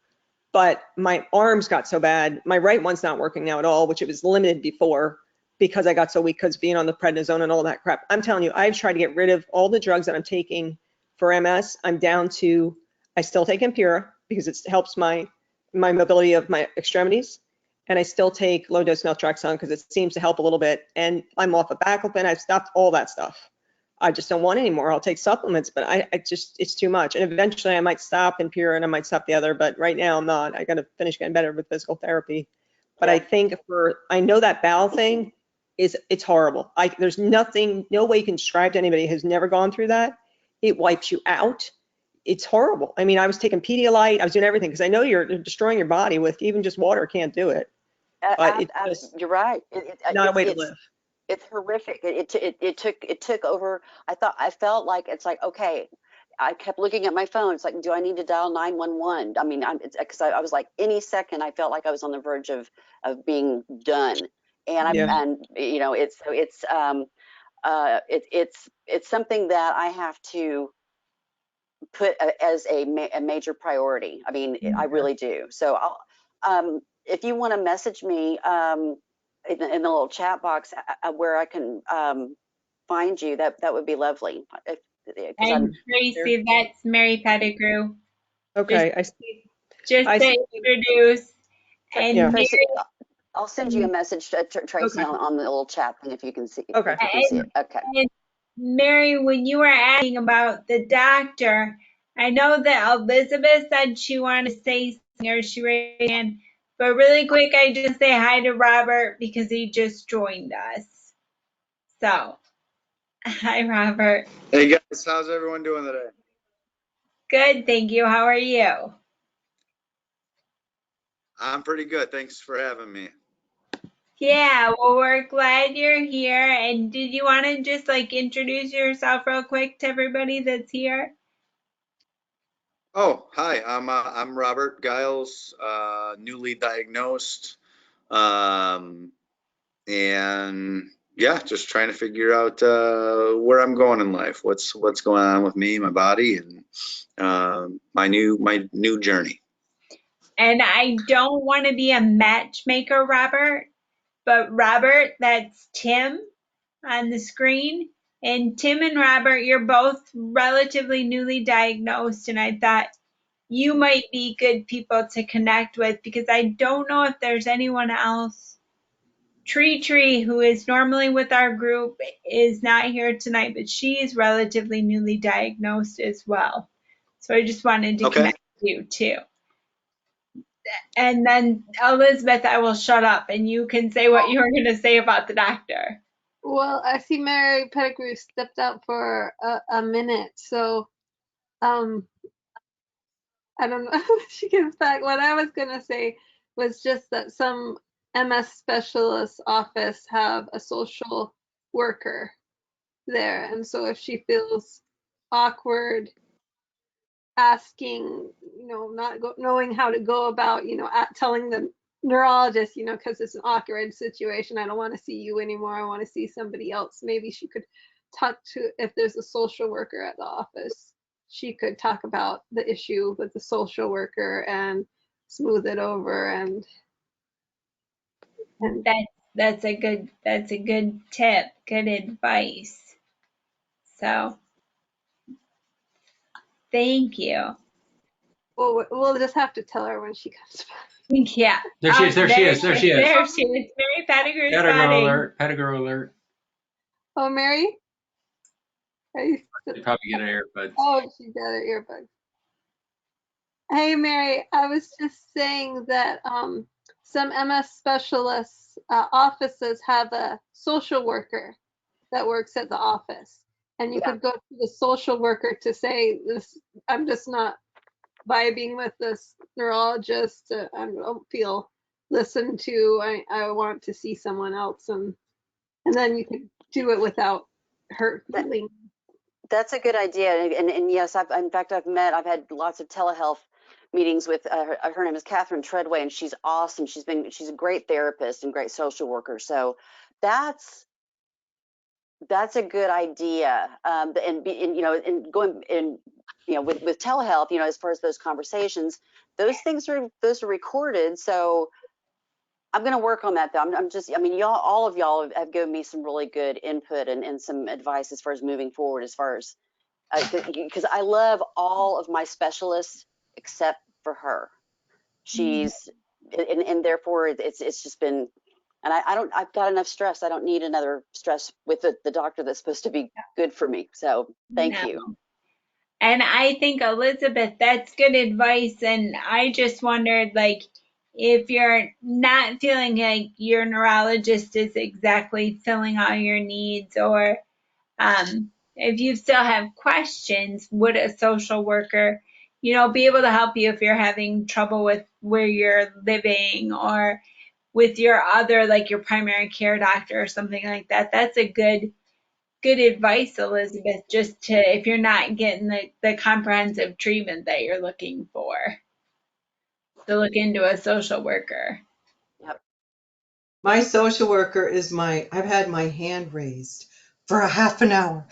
But my arms got so bad. My right one's not working now at all, which it was limited before because I got so weak because being on the prednisone and all that crap. I'm telling you, I've tried to get rid of all the drugs that I'm taking for MS. I'm down to, I still take Impura because it helps my mobility of my extremities. And I still take low dose naltrexone because it seems to help a little bit. And I'm off of baclofen. I've stopped all that stuff. I just don't want anymore. I'll take supplements, but I just, it's too much. And eventually I might stop Impura and I might stop the other, but right now I'm not. I got to finish getting better with physical therapy. But I think I know that bowel thing it's horrible. There's nothing, no way you can describe to anybody who's never gone through that. It wipes you out. It's horrible. I mean, I was taking Pedialyte. I was doing everything because I know you're destroying your body with even just water can't do it. But it's just you're right. not a way to live. It's horrific. It took over. I felt like it's like, okay, I kept looking at my phone. It's like, do I need to dial 911? I mean, because I was like, any second, I felt like I was on the verge of being done. And you know, it's something that I have to put as a major priority. I mean, I really do. So if you want to message me in the little chat box where I can find you, that would be lovely. And Tracy, that's Mary Pettigrew. Okay, Just to introduce. And Tracy, Mary, I'll send you a message, Tracy, on the little chat thing if you can see. Okay. If you can see it. Okay. And Mary, when you were asking about the doctor, I know that Elizabeth said she wanted to say something or she raised her hand, but really quick, I just say hi to Robert because he just joined us. So, hi, Robert. Hey guys, how's everyone doing today? Good, thank you. How are you? I'm pretty good. Thanks for having me. Yeah, well, we're glad you're here. And did you want to just like introduce yourself real quick to everybody that's here? Oh, hi. I'm Robert Giles, newly diagnosed, and yeah, just trying to figure out where I'm going in life. What's going on with me, my body, and my new journey. And I don't want to be a matchmaker, Robert, but Robert, that's Tim on the screen. And Tim and Robert, you're both relatively newly diagnosed, and I thought you might be good people to connect with because I don't know if there's anyone else. Tree, who is normally with our group, is not here tonight, but she is relatively newly diagnosed as well. So I just wanted to connect you too. And then Elizabeth, I will shut up and you can say what you were going to say about the doctor. Well, I see Mary Pettigrew stepped out for a minute, so I don't know if she gets back. What I was gonna say was just that some MS specialist office have a social worker there, and so if she feels awkward asking, not knowing how to go about, telling the neurologist, because it's an awkward situation, I don't want to see you anymore, I want to see somebody else. Maybe she could talk to, if there's a social worker at the office, she could talk about the issue with the social worker and smooth it over. And that's a good tip, good advice. So thank you. Well, we'll just have to tell her when she comes back. Yeah. There she is. There she is. Mary Pettigrew. Pettigrew alert. Pettigrew alert. Oh, Mary? She probably get an earbud. Oh, she got her earbud. Hey, Mary, I was just saying that some MS specialists offices have a social worker that works at the office, and you Yeah. could go to the social worker to say, this, I'm just not vibing with this neurologist. I don't feel listened to. I want to see someone else, and then you could do it without hurt feeling. That's a good idea. And yes, I've had lots of telehealth meetings with her name is Catherine Treadway, and she's awesome. She's a great therapist and great social worker. So that's a good idea. And with telehealth, as far as those conversations, those are recorded. So I'm going to work on that, though. All of y'all have given me some really good input and some advice as far as moving forward, as far as because I love all of my specialists except for her. She's and therefore it's just been, and I've got enough stress. I don't need another stress with the doctor that's supposed to be good for me. So thank you. And I think, Elizabeth, that's good advice. And I just wondered, like, if you're not feeling like your neurologist is exactly filling all your needs, or if you still have questions, would a social worker, be able to help you if you're having trouble with where you're living, or with your other, like your primary care doctor or something like that? That's a good advice, Elizabeth, just to, if you're not getting the comprehensive treatment that you're looking for, to look into a social worker. Yep. My social worker is I've had my hand raised for a half an hour.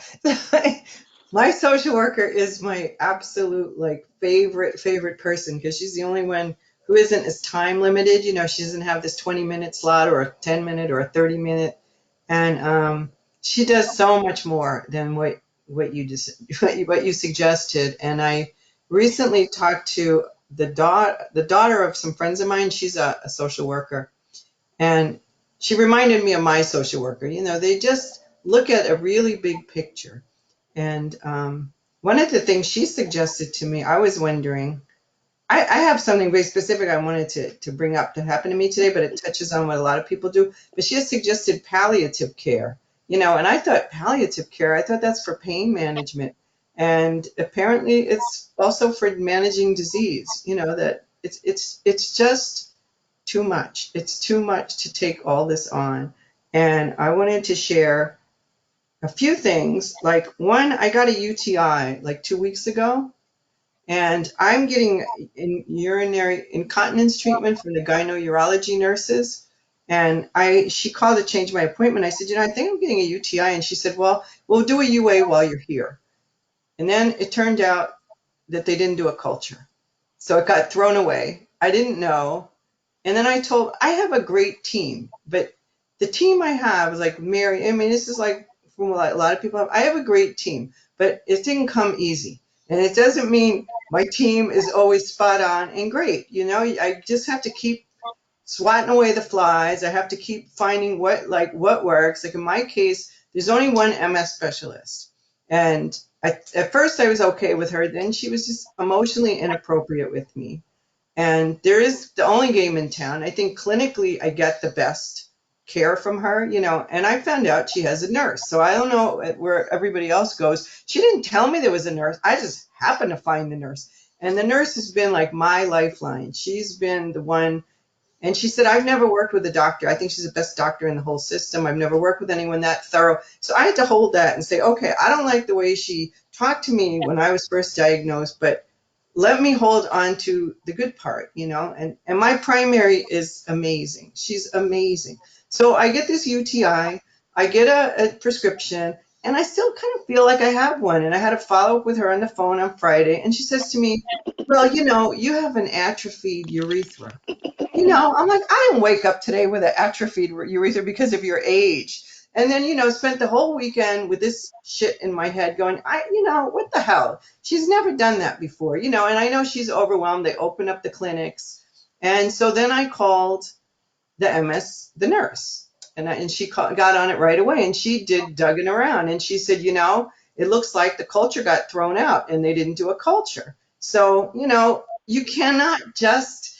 My social worker is my absolute favorite person, because she's the only one who isn't as time limited. She doesn't have this 20-minute slot or a 10-minute or a 30-minute. And she does so much more than what you suggested. And I recently talked to the daughter of some friends of mine. She's a social worker, and she reminded me of my social worker. They just look at a really big picture. And one of the things she suggested to me, I was wondering, I have something very specific I wanted to bring up to happen to me today, but it touches on what a lot of people do. But she has suggested palliative care, and I thought palliative care, I thought that's for pain management. And apparently it's also for managing disease, that it's just too much. It's too much to take all this on. And I wanted to share a few things. Like, one, I got a UTI like 2 weeks ago, and I'm getting urinary incontinence treatment from the gyno-urology nurses. And she called to change my appointment. I said, I think I'm getting a UTI. And she said, well, we'll do a UA while you're here. And then it turned out that they didn't do a culture. So it got thrown away. I didn't know. And then I have a great team, but the team I have is like Mary. This is like from a lot of people have. I have a great team, but it didn't come easy. And it doesn't mean my team is always spot on and great. I just have to keep swatting away the flies. I have to keep finding what works. Like in my case, there's only one MS specialist. And at first I was okay with her. Then she was just emotionally inappropriate with me. And there is the only game in town. I think clinically I get the best care from her, and I found out she has a nurse. So I don't know where everybody else goes. She didn't tell me there was a nurse. I just happened to find the nurse. And the nurse has been like my lifeline. She's been the one. And she said, I've never worked with a doctor. I think she's the best doctor in the whole system. I've never worked with anyone that thorough. So I had to hold that and say, okay, I don't like the way she talked to me when I was first diagnosed, but let me hold on to the good part, and my primary is amazing. She's amazing. So I get this UTI, I get a prescription, and I still kind of feel like I have one. And I had a follow-up with her on the phone on Friday, and she says to me, well, you have an atrophied urethra. I'm like, I didn't wake up today with an atrophied urethra because of your age. And then, spent the whole weekend with this shit in my head going, what the hell? She's never done that before, and I know she's overwhelmed. They open up the clinics. And so then I called the nurse, and she got on it right away, and she did digging around. And she said, it looks like the culture got thrown out and they didn't do a culture. So, you cannot just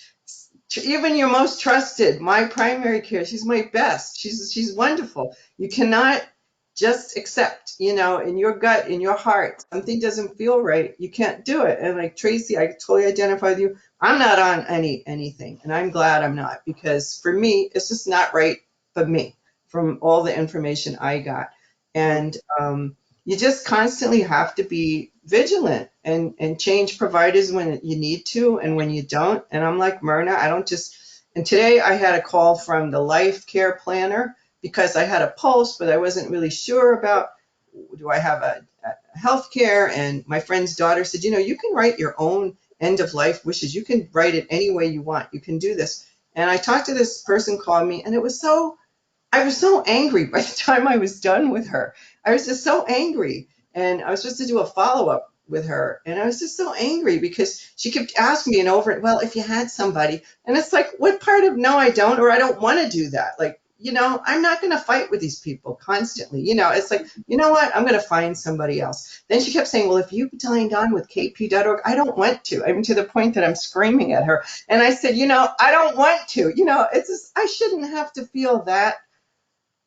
even your most trusted, my primary care, she's my best. She's wonderful. You cannot just accept, you know, in your gut, in your heart, something doesn't feel right. You can't do it. And like Tracy, I totally identify with you. I'm not on anything, and I'm glad I'm not, because for me, it's just not right for me from all the information I got. And you just constantly have to be vigilant and change providers when you need to and when you don't. And I'm like Myrna, I don't just, and today I had a call from the life care planner because I had a pulse, but I wasn't really sure about, do I have a health care? And my friend's daughter said, you know, you can write your own end of life wishes. You can write it any way you want. You can do this. And I talked to this person, called me, and I was so angry by the time I was done with her. I was just so angry. And I was supposed to do a follow-up with her. And I was just so angry because she kept asking me and over, well, if you had somebody. And it's like, what part of no, I don't, or I don't want to do that? Like, you know, I'm not going to fight with these people constantly. You know, it's like, you know what? I'm going to find somebody else. Then she kept saying, well, if you signed on with kp.org, I don't want to. I mean, to the point that I'm screaming at her. And I said, you know, I don't want to. You know, it's just, I shouldn't have to feel that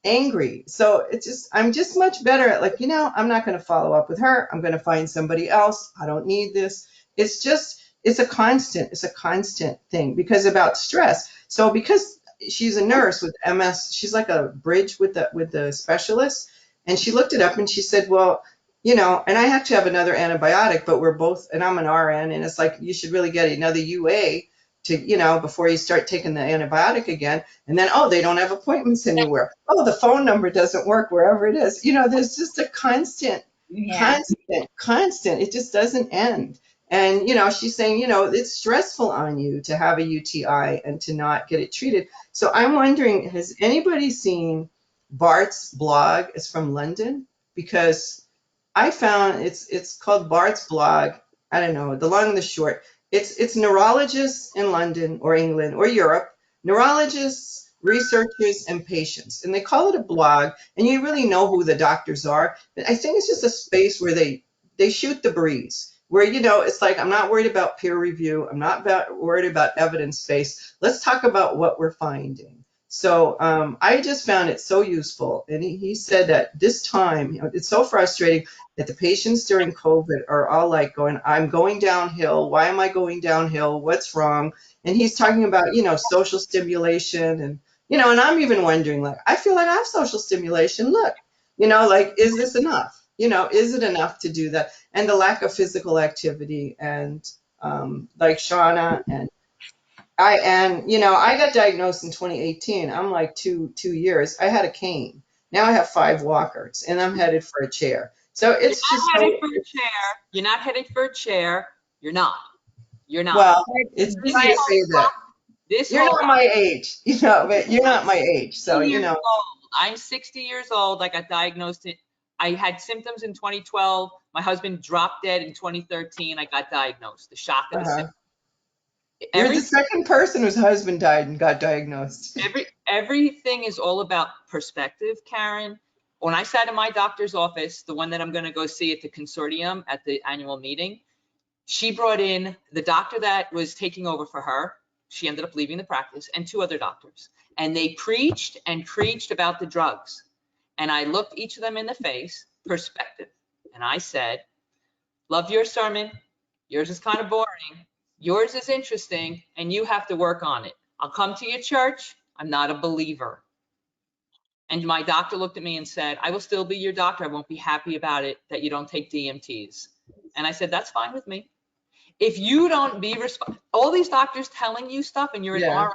angry. So it's just, I'm just much better at like, you know, I'm not going to follow up with her. I'm going to find somebody else. I don't need this. It's just, it's a constant thing because about stress. So because she's a nurse with MS, she's like a bridge with the specialist. And she looked it up and she said, well, you know, and I actually have another antibiotic, but we're both, and I'm an RN, and it's like, you should really get another UA to, you know, before you start taking the antibiotic again. And then, oh, they don't have appointments anywhere. Oh, the phone number doesn't work wherever it is. You know, there's just a constant. It just doesn't end. And, you know, she's saying, you know, it's stressful on you to have a UTI and to not get it treated. So I'm wondering, has anybody seen Bart's blog? It's from London, because I found it's called Bart's blog. I don't know, the long and the short. It's neurologists in London or England or Europe, neurologists, researchers, and patients. And they call it a blog, and you really know who the doctors are. But I think it's just a space where they shoot the breeze, where, you know, it's like, I'm not worried about peer review. I'm not worried about evidence base. Let's talk about what we're finding. So I just found it so useful. And he said that this time, you know, it's so frustrating that the patients during COVID are all like going, I'm going downhill. Why am I going downhill? What's wrong? And he's talking about, you know, social stimulation and, you know, and I'm even wondering, like, I feel like I have social stimulation. Look, you know, like, is this enough? You know, is it enough to do that? And the lack of physical activity and like Shauna and you know, I got diagnosed in 2018. I'm like two years. I had a cane. Now I have 5 walkers and I'm headed for a chair. So it's just headed for a chair. You're not headed for a chair. You're not. You're not. Well, it's easy to say that. You're not my age, you know, but you're not my age. So, you know. I'm 60 years old. I got diagnosed. I had symptoms in 2012. My husband dropped dead in 2013. I got diagnosed. The shock of the symptoms. You're the second person whose husband died and got diagnosed. Everything is all about perspective, Karen. When I sat in my doctor's office, the one that I'm going to go see at the consortium at the annual meeting, she brought in the doctor that was taking over for her. She ended up leaving the practice, and 2 other doctors. And they preached and preached about the drugs. And I looked each of them in the face, perspective. And I said, love your sermon. Yours is kind of boring. Yours is interesting, and you have to work on it. I'll come to your church. I'm not a believer. And my doctor looked at me and said, I will still be your doctor. I won't be happy about it that you don't take DMTs. And I said, that's fine with me. If you don't be all these doctors telling you stuff and you're an RN,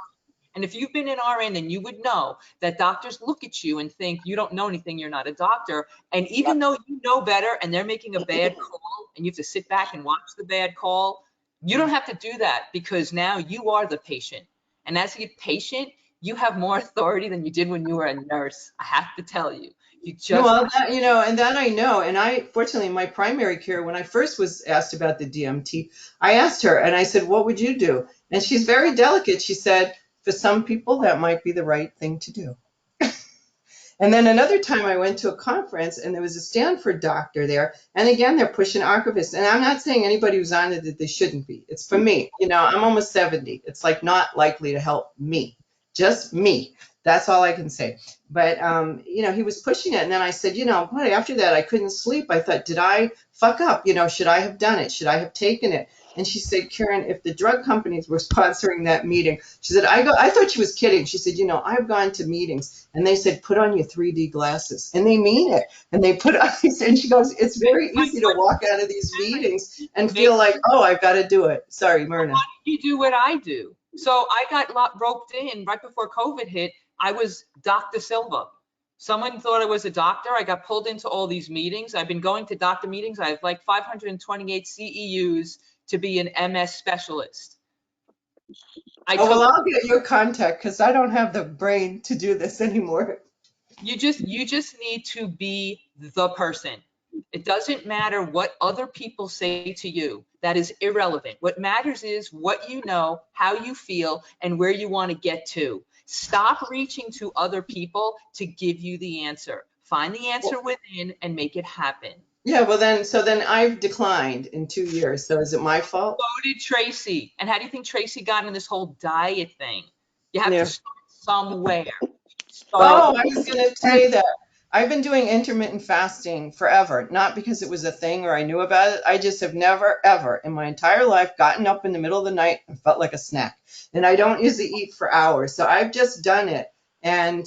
and if you've been an RN, then you would know that doctors look at you and think you don't know anything, you're not a doctor. And even though you know better and they're making a bad call and you have to sit back and watch the bad call, you don't have to do that, because now you are the patient. And as a patient, you have more authority than you did when you were a nurse. I have to tell you. You just well, that, you know, and that I know. And I, fortunately, in my primary care, when I first was asked about the DMT, I asked her and I said, what would you do? And she's very delicate. She said, for some people, that might be the right thing to do. And then another time I went to a conference and there was a Stanford doctor there. And again, they're pushing Archivist. And I'm not saying anybody who's on it that they shouldn't be. It's for me. You know, I'm almost 70. It's like not likely to help me, just me. That's all I can say. But, you know, he was pushing it. And then I said, you know, boy, after that, I couldn't sleep. I thought, did I fuck up? You know, should I have done it? Should I have taken it? And she said, Karen, if the drug companies were sponsoring that meeting, she said, I thought she was kidding. She said, you know, I've gone to meetings and they said, put on your 3D glasses. And they mean it. And they put on, and she goes, it's very easy to walk out of these meetings and feel like, oh, I've got to do it. Sorry, Myrna. Why don't you do what I do? So I got roped in right before COVID hit. I was Dr. Silva. Someone thought I was a doctor. I got pulled into all these meetings. I've been going to doctor meetings. I have like 528 CEUs to be an MS specialist. Well, I'll get your contact because I don't have the brain to do this anymore. You just need to be the person. It doesn't matter what other people say to you. That is irrelevant. What matters is what you know, how you feel, and where you want to get to. Stop reaching to other people to give you the answer. Find the answer within and make it happen. Yeah, well then, so then I've declined in 2 years. So is it my fault? So did Tracy. And how do you think Tracy got in this whole diet thing? You have to start somewhere. Oh, I was going to say that I've been doing intermittent fasting forever, not because it was a thing or I knew about it. I just have never, ever in my entire life gotten up in the middle of the night and felt like a snack. And I don't usually eat for hours. So I've just done it. And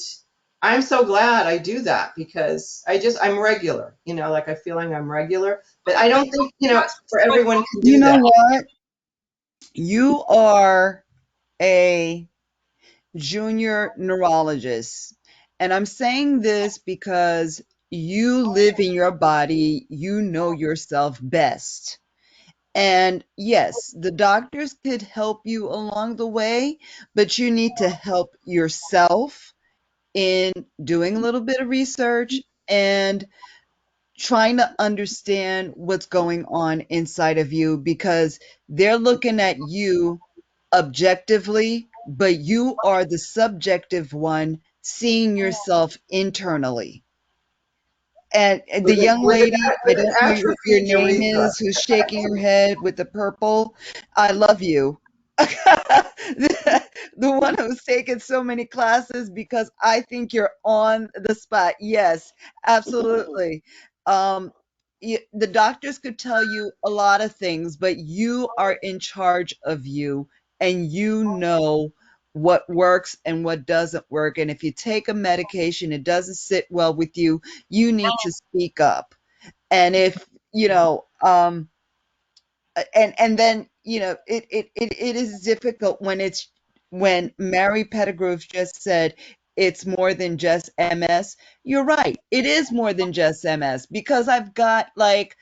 I'm so glad I do that because I'm regular, you know, like I feel like I'm regular, but I don't think, you know, for everyone can do that. You know what? You are a junior neurologist. And I'm saying this because you live in your body, you know yourself best. And yes, the doctors could help you along the way, but you need to help yourself in doing a little bit of research and trying to understand what's going on inside of you because they're looking at you objectively, but you are the subjective one seeing yourself internally. And the young lady, I don't know what your name is, who's shaking her head with the purple, I love you. The one who's taken so many classes because I think you're on the spot. Yes, absolutely. The doctors could tell you a lot of things, but you are in charge of you and you know what works and what doesn't work. And if you take a medication, it doesn't sit well with you, you need to speak up. And if, you know, and then, you know, it is difficult when Mary Pettigrew just said it's more than just MS. You're right. It is more than just MS because I've got like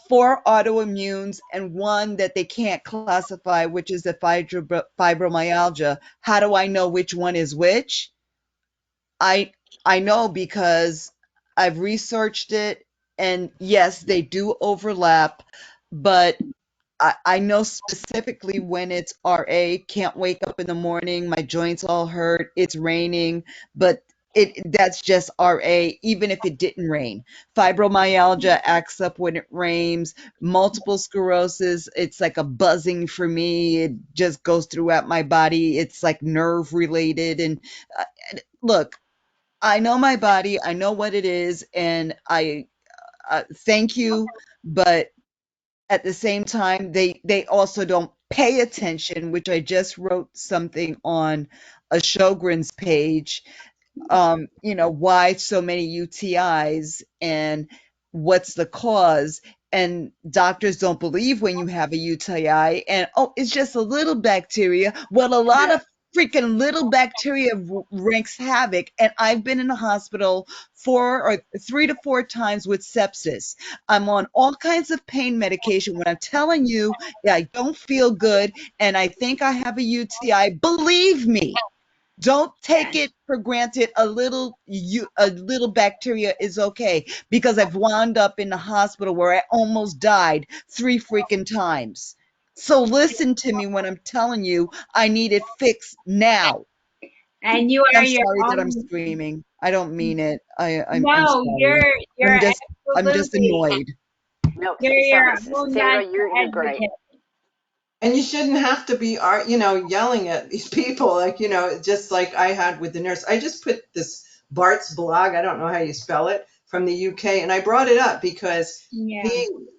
4 autoimmunes and one that they can't classify, which is the fibromyalgia. How do I know which one is which? I know because I've researched it, and yes, they do overlap, but I know specifically when it's RA, can't wake up in the morning, my joints all hurt, it's raining, but that's just RA, even if it didn't rain. Fibromyalgia acts up when it rains. Multiple sclerosis, it's like a buzzing for me. It just goes throughout my body. It's like nerve related. And look, I know my body, I know what it is, and I thank you, but at the same time, they also don't pay attention, which I just wrote something on a Sjogren's page, you know, why so many UTIs and what's the cause. And doctors don't believe when you have a UTI and, oh, it's just a little bacteria. Well, a lot of freaking little bacteria wreaks havoc. And I've been in the hospital 3 to 4 times with sepsis. I'm on all kinds of pain medication. When I'm telling you that I don't feel good and I think I have a UTI, believe me, don't take it for granted. A little bacteria is okay because I've wound up in the hospital where I almost died 3 freaking times. So listen to me when I'm telling you I need it fixed now. And you are I'm your sorry that I'm own, screaming. I don't mean it. I'm No, sorry. you're I'm just absolutely, annoyed. No, you're your own Sandra, best you're great. advocate. And you shouldn't have to be, yelling at these people, like, just like I had with the nurse. I just put this Bart's blog, I don't know how you spell it, from the UK, and I brought it up because Yeah.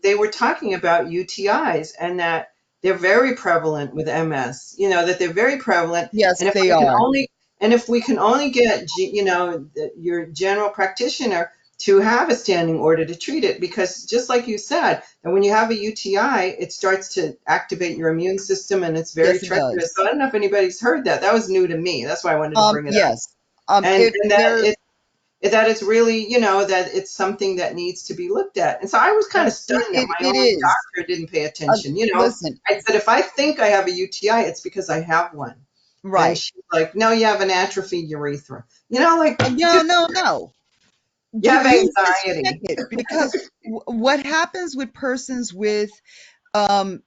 they were talking about UTIs and that they're very prevalent with MS. That they're very prevalent, Yes, and they are. if we can only get, your general practitioner to have a standing order to treat it, because just like you said, and when you have a UTI, it starts to activate your immune system, and it's very Yes, it treacherous. does. So I don't know if anybody's heard that. That was new to me. That's why I wanted to bring it up. Yes. And, If and there, that it's really, that it's something that needs to be looked at. And so I was kind of stunned that my it own is. doctor didn't pay attention. Listen, I said, if I think I have a UTI, it's because I have one. And right. she's like, no, you have an atrophied urethra. Like, No. you have You just check anxiety. it, because what happens with persons um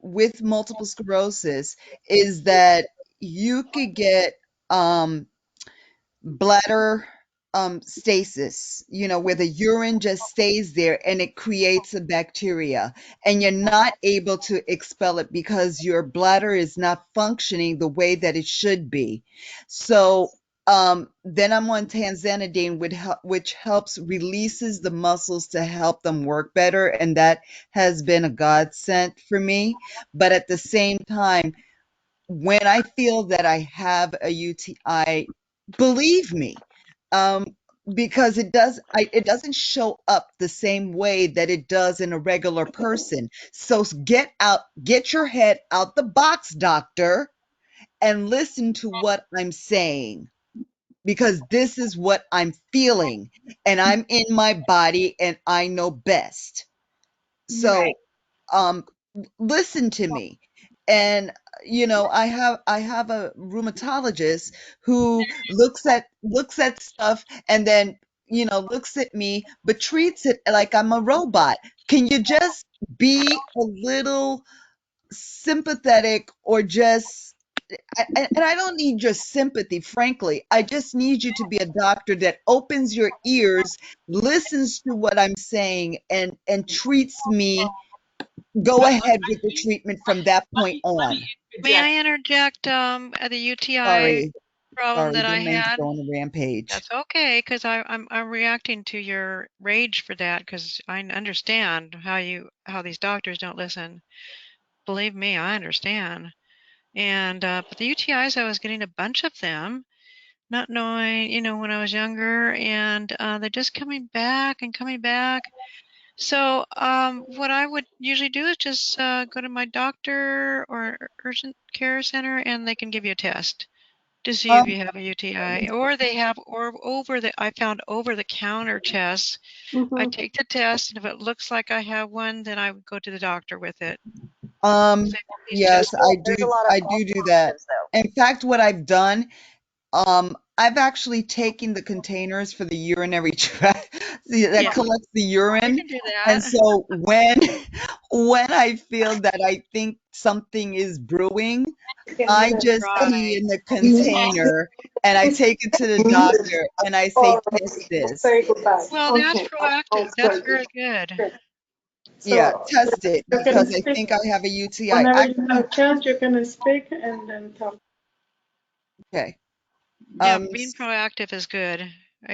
with multiple sclerosis is that you could get bladder stasis, where the urine just stays there and it creates a bacteria, and you're not able to expel it because your bladder is not functioning the way that it should be. So then I'm on tanzanidine, which helps releases the muscles to help them work better, and that has been a godsend for me. But at the same time, when I feel that I have a UTI, believe me, um, because it doesn't show up the same way that it does in a regular person. So get your head out the box, doctor, and listen to what I'm saying, because this is what I'm feeling, and I'm in my body and I know best. So listen to me. And I have a rheumatologist who looks at stuff, and then looks at me but treats it like I'm a robot. Can you just be a little sympathetic, or just and I don't need your sympathy, frankly. I just need you to be a doctor that opens your ears, listens to what I'm saying, and treats me. Go ahead with the treatment from that point on. May I interject the UTI Sorry, problem that I didn't mean to had? go on a rampage. That's okay, because I'm reacting to your rage for that, because I understand how these doctors don't listen. Believe me, I understand. And but the UTIs, I was getting a bunch of them, not knowing, when I was younger, and they're just coming back and coming back. So what I would usually do is just go to my doctor or urgent care center, and they can give you a test to see if you have a UTI, or they have, or I found over the counter tests. I take the test, and if it looks like I have one, then I would go to the doctor with it. Yes, There's a lot of I do that. alternatives, though. In fact, what I've done, I've actually taken the containers for the urinary tract that collects the urine. You can do And that. so when I feel that I think something is brewing, I just pee in the container and I take it to the doctor and I say, test this. Well, that's proactive. That's very good. Yeah, So test it, you're gonna because I speak think I have a UTI. whenever you have a chance. You're gonna speak and then talk. Okay. Yeah, being proactive is good.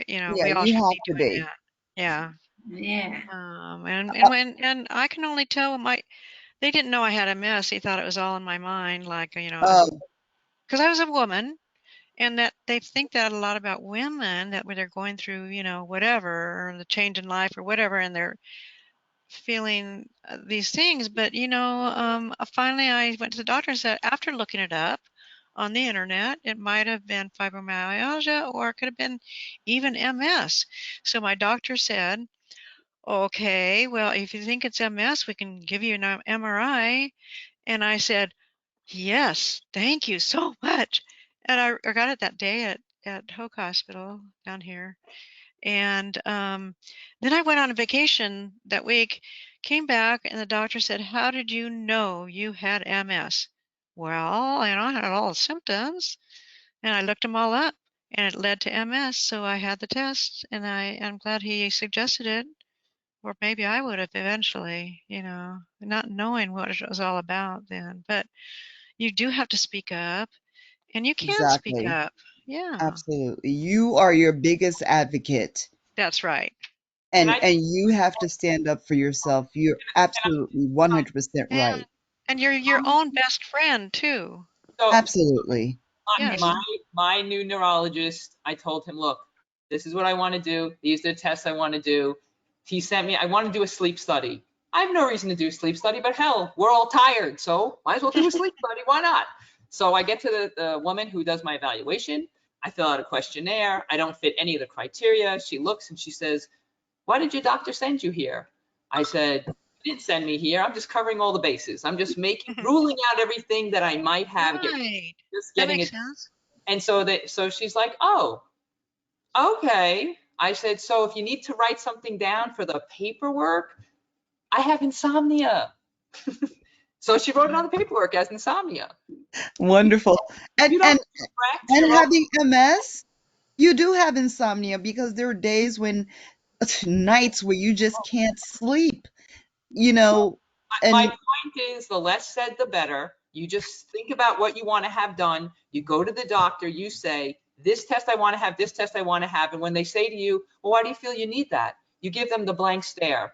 Yeah, We all you should have be to doing be. that. Yeah. Yeah. And I can only tell they didn't know I had MS. They thought it was all in my mind, like, because I was a woman, and that they think that a lot about women, that when they're going through, whatever, or the change in life or whatever, and they're feeling these things. But, finally I went to the doctor and said, after looking it up on the internet, it might have been fibromyalgia, or it could have been even MS. So my doctor said, okay, well, if you think it's MS, we can give you an MRI. And I said, yes, thank you so much. And I got it that day at Hoke Hospital down here. And then I went on a vacation that week, came back, and the doctor said, how did you know you had MS? Well, I had all the symptoms, and I looked them all up. and it led to MS. So I had the test, and I'm glad he suggested it, or maybe I would have eventually, you know, not knowing what it was all about then. But you do have to speak up, and you can speak Exactly. up. Yeah, Absolutely. You are your biggest advocate, that's right. Can I, and you have to stand up for yourself. You're absolutely 100% right. And you're your own best friend too. so Absolutely. Yes. my new neurologist, I told him, look, this is what I want to do. These are the tests I want to do. He sent me, I want to do a sleep study. I have no reason to do a sleep study, but hell, we're all tired, so might as well do a sleep study. Why not? So I get to the woman who does my evaluation. I fill out a questionnaire. I don't fit any of the criteria. She looks and she says, why did your doctor send you here? I said, he didn't send me here. I'm just covering all the bases. I'm just ruling out everything that I might have. Right. Just That getting makes it. sense. And so she's like, oh, okay. I said, so if you need to write something down for the paperwork, I have insomnia. So she wrote it on the paperwork as insomnia. Wonderful. And You don't correct your own. having MS, you do have insomnia because there are days when nights where you just can't sleep, you know, My and point is, the less said, the better. You just think about what you want to have done. You go to the doctor, you say, this test I want to have, this test I want to have. And when they say to you, well, why do you feel you need that? You give them the blank stare.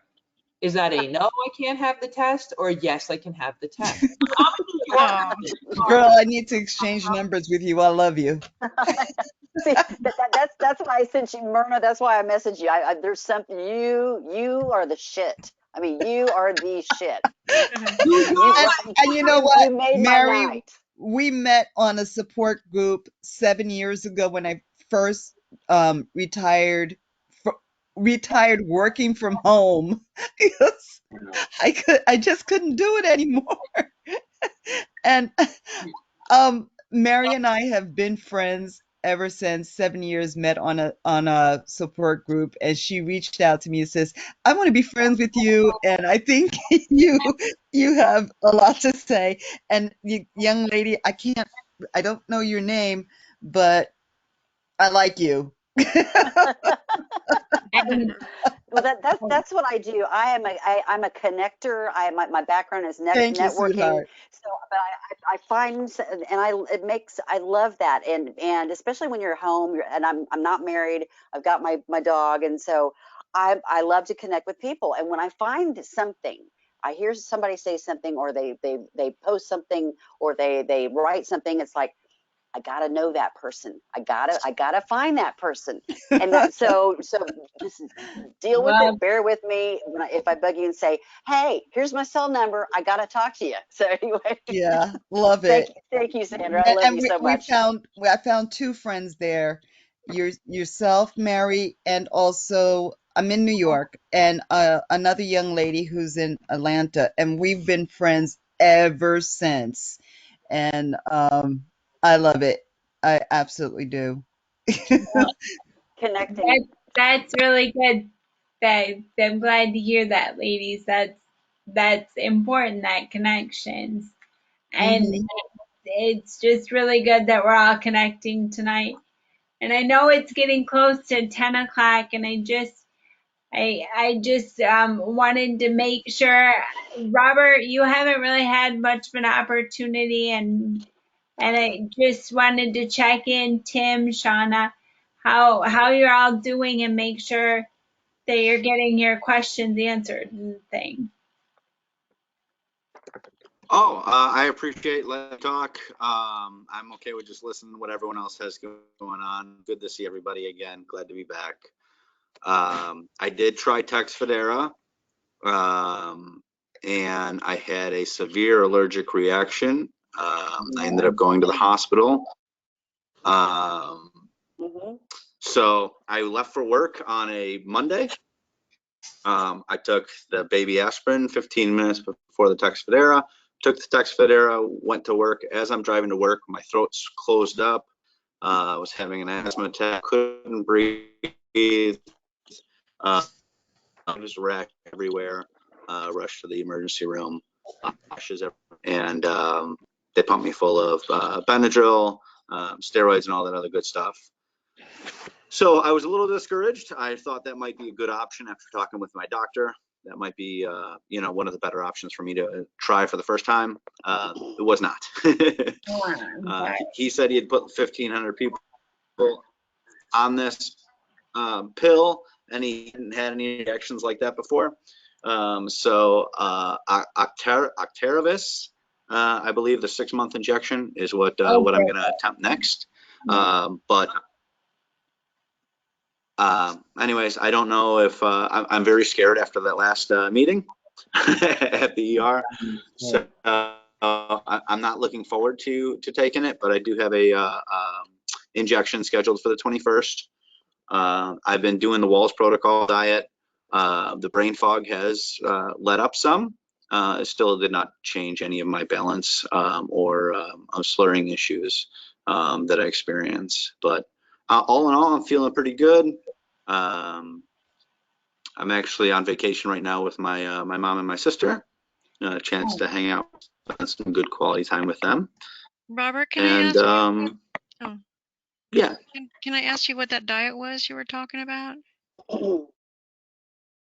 Is that a no, I can't have the test, or yes, I can have the test? Oh. girl, I need to exchange numbers with you. I love you. See, that's why I sent you, Myrna. That's why I messaged you. There's something, you are the shit. I mean, you are the shit. And you know what, You made my Mary, night. we met on a support group 7 years ago when I first retired working from home because I just couldn't do it anymore. And Mary and I have been friends ever since. 7 years, met on a support group, and she reached out to me and says, I want to be friends with you, and I think you have a lot to say. And you, young lady, I don't know your name, but I like you. Well, that's what I do. I'm a connector. My background is Thank you, networking. sweetheart. So, but I find, and I love that, and especially when you're home, and I'm not married. I've got my dog, and so I love to connect with people. And when I find something, I hear somebody say something, or they post something, or they write something. It's like, I gotta know that person. I gotta find that person. And that, so just deal with it. Bear with me if I bug you and say, hey, here's my cell number. I gotta talk to you. So anyway. Yeah, love it. Thank you, Sandra. I love you so much. I found two friends there. Yourself, Mary, and also I'm in New York, and another young lady who's in Atlanta, and we've been friends ever since. And I love it. I absolutely do. Connecting. That's really good. I'm glad to hear that, ladies. That's important, that connections. And it's just really good that we're all connecting tonight. And I know it's getting close to 10 o'clock, and I just wanted to make sure, Robert, you haven't really had much of an opportunity, and I just wanted to check in, Tim, Shauna, how you're all doing, and make sure that you're getting your questions answered and thing. Oh, I appreciate letting talk. I'm okay with just listening to what everyone else has going on. Good to see everybody again. Glad to be back. I did try tecfidera, and I had a severe allergic reaction. I ended up going to the hospital. So I left for work on a Monday. I took the baby aspirin 15 minutes before the tecfidera. Took the tecfidera, went to work. As I'm driving to work, my throat's closed up. I was having an asthma attack, couldn't breathe. Just rash everywhere. Rushed to the emergency room. And they pumped me full of Benadryl, steroids, and all that other good stuff. So I was a little discouraged. I thought that might be a good option after talking with my doctor. That might be, one of the better options for me to try for the first time. It was not. He said he had put 1,500 people on this pill, and he hadn't had any reactions like that before. Octaravis, I believe the 6-month injection is what I'm going to attempt next. Anyways, I don't know if I'm very scared after that last meeting at the ER. So I'm not looking forward to taking it, but I do have a injection scheduled for the 21st. I've been doing the Walls protocol diet. The brain fog has let up some. It still did not change any of my balance or slurring issues that I experience. But all in all, I'm feeling pretty good. I'm actually on vacation right now with my my mom and my sister. A chance to hang out, spend some good quality time with them. Robert, can I ask you? Oh. Yeah. Can I ask you what that diet was you were talking about? Oh,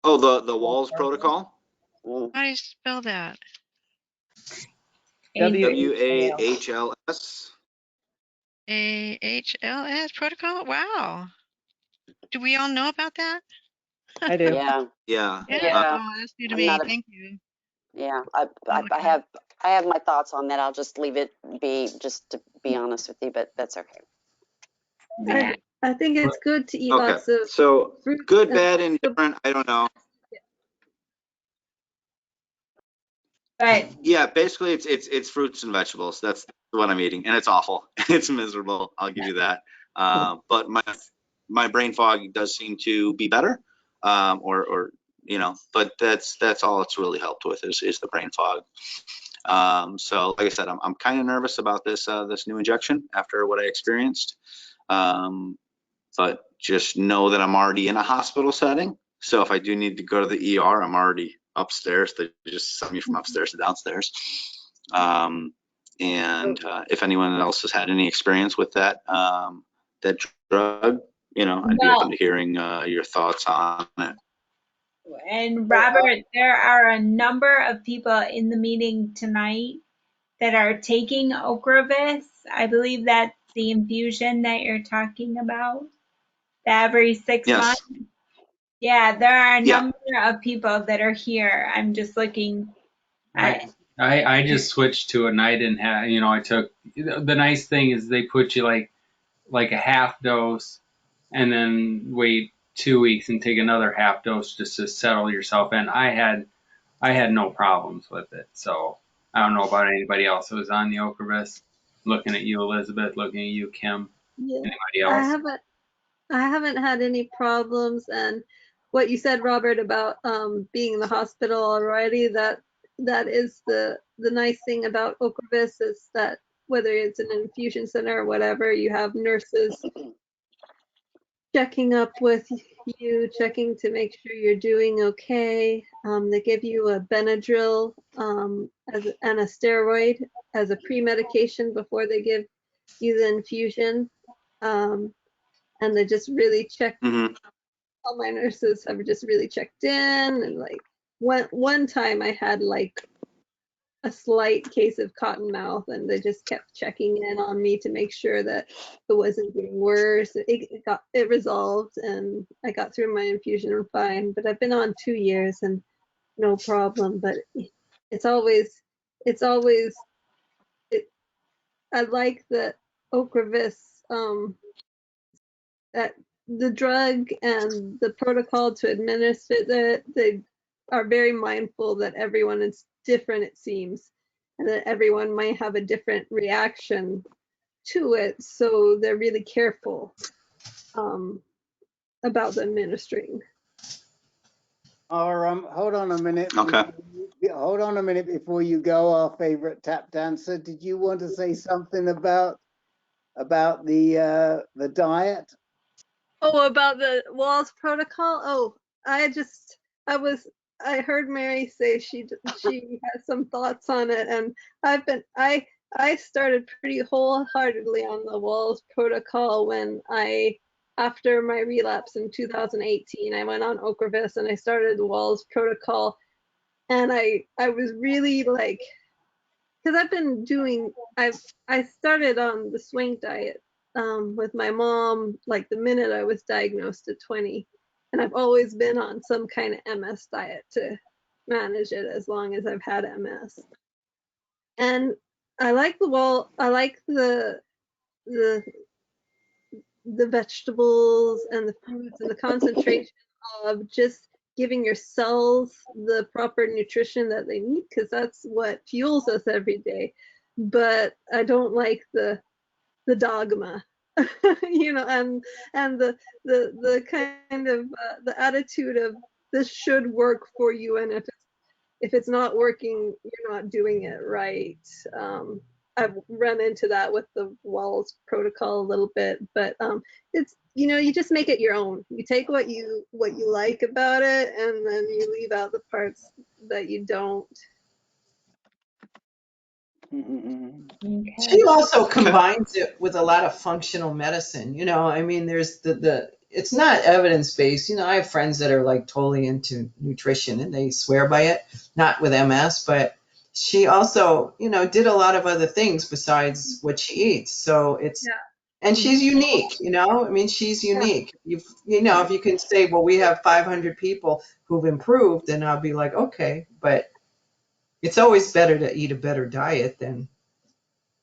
the Walls protocol. How do you spell that? WAHLS. AHLS protocol? Wow. Do we all know about that? I do. Yeah. Yeah. Oh, that's new to me. Thank you. Yeah, I have my thoughts on that. I'll just leave it be, just to be honest with you, but that's okay. I think it's good to eat Okay. lots of So fruits. good, bad, indifferent. I don't know. But yeah, basically it's fruits and vegetables. That's what I'm eating, and it's awful. It's miserable. I'll give you that. But my brain fog does seem to be better, or but that's all it's really helped with is the brain fog. So like I said, I'm kind of nervous about this this new injection after what I experienced. But just know that I'm already in a hospital setting. So if I do need to go to the ER, I'm already upstairs. They just sent me from upstairs to downstairs. If anyone else has had any experience with that that drug, I'd be open to hearing your thoughts on it. And Robert, there are a number of people in the meeting tonight that are taking Ocrevus. I believe that's the infusion that you're talking about. Every 6 months. Yeah, there are a number of people that are here. I'm just looking. I just switched to a night and I took, the nice thing is they put you like a half dose and then wait 2 weeks and take another half dose just to settle yourself in. I had no problems with it. So I don't know about anybody else who was on the Ocrevus. Looking at you, Elizabeth, looking at you, Kim. Yeah, anybody else? I haven't had any problems, and what you said, Robert, about being in the hospital already, that is the nice thing about Ocrevus is that whether it's an infusion center or whatever, you have nurses checking up with you, checking to make sure you're doing okay. They give you a Benadryl and a steroid as a pre-medication before they give you the infusion. And they just really check. All my nurses have just really checked in, and like one time I had like a slight case of cotton mouth, and they just kept checking in on me to make sure that it wasn't getting worse. It resolved, and I got through my infusion fine. But I've been on 2 years and no problem. But it's always I like the Ocrevus, that the drug and the protocol to administer that they are very mindful that everyone is different, it seems, and that everyone might have a different reaction to it. So they're really careful about the administering. Hold on a minute. Okay. Hold on a minute before you go, our favorite tap dancer. Did you want to say something about the diet? Oh, about the Walls protocol? Oh, I heard Mary say she has some thoughts on it, and I started pretty wholeheartedly on the Walls protocol when I after my relapse in 2018, I went on Ocrevus and I started the Walls protocol. And I was really like, because I've been doing, I started on the swing diet with my mom, like the minute I was diagnosed at 20. And I've always been on some kind of MS diet to manage it as long as I've had MS. And I like the wall, I like the vegetables and the fruits and the concentration of just giving your cells the proper nutrition that they need, because that's what fuels us every day. But I don't like the dogma, you know, and the kind of the attitude of this should work for you, and if it's not working, you're not doing it right. I've run into that with the Walls protocol a little bit, but it's, you know, you just make it your own. You take what you like about it, and then you leave out the parts that you don't. She also combines it with a lot of functional medicine. You know, I mean, there's it's not evidence-based. You know, I have friends that are like totally into nutrition and they swear by it, not with MS, but she also, you know, did a lot of other things besides what she eats. So it's, and she's unique, you know, I mean, she's unique. You know, if you can say, well, we have 500 people who've improved, then I'll be like, okay, but it's always better to eat a better diet than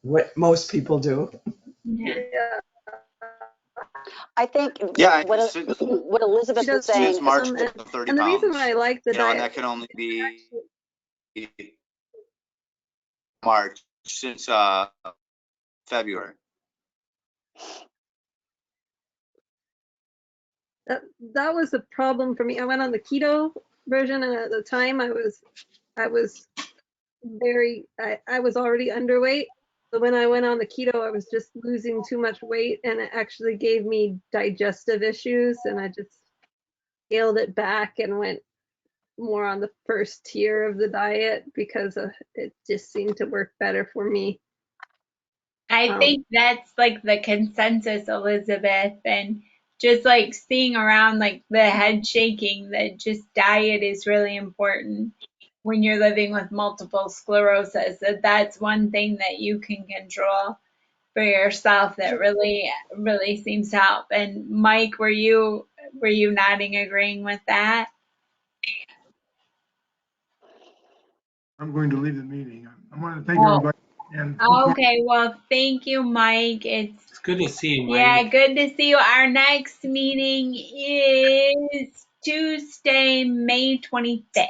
what most people do. Yeah. I think Yeah, what Elizabeth was saying. Since March to 30 and the pounds. reason why I like the You know, diet, and that can only be March since February. that was a problem for me. I went on the keto version, and at the time I was very, I was already underweight. So when I went on the keto, I was just losing too much weight, and it actually gave me digestive issues, and I just scaled it back and went more on the first tier of the diet because it just seemed to work better for me. I think that's like the consensus, Elizabeth, and just like seeing around like the head shaking, that just diet is really important when you're living with multiple sclerosis. That's one thing that you can control for yourself that really seems to help. And Mike, were you nodding, agreeing with that? I'm going to leave the meeting. I want to thank everybody. And Okay, well, thank you, Mike. It's good to see you, Mike. Yeah, good to see you. Our next meeting is Tuesday, May 25th.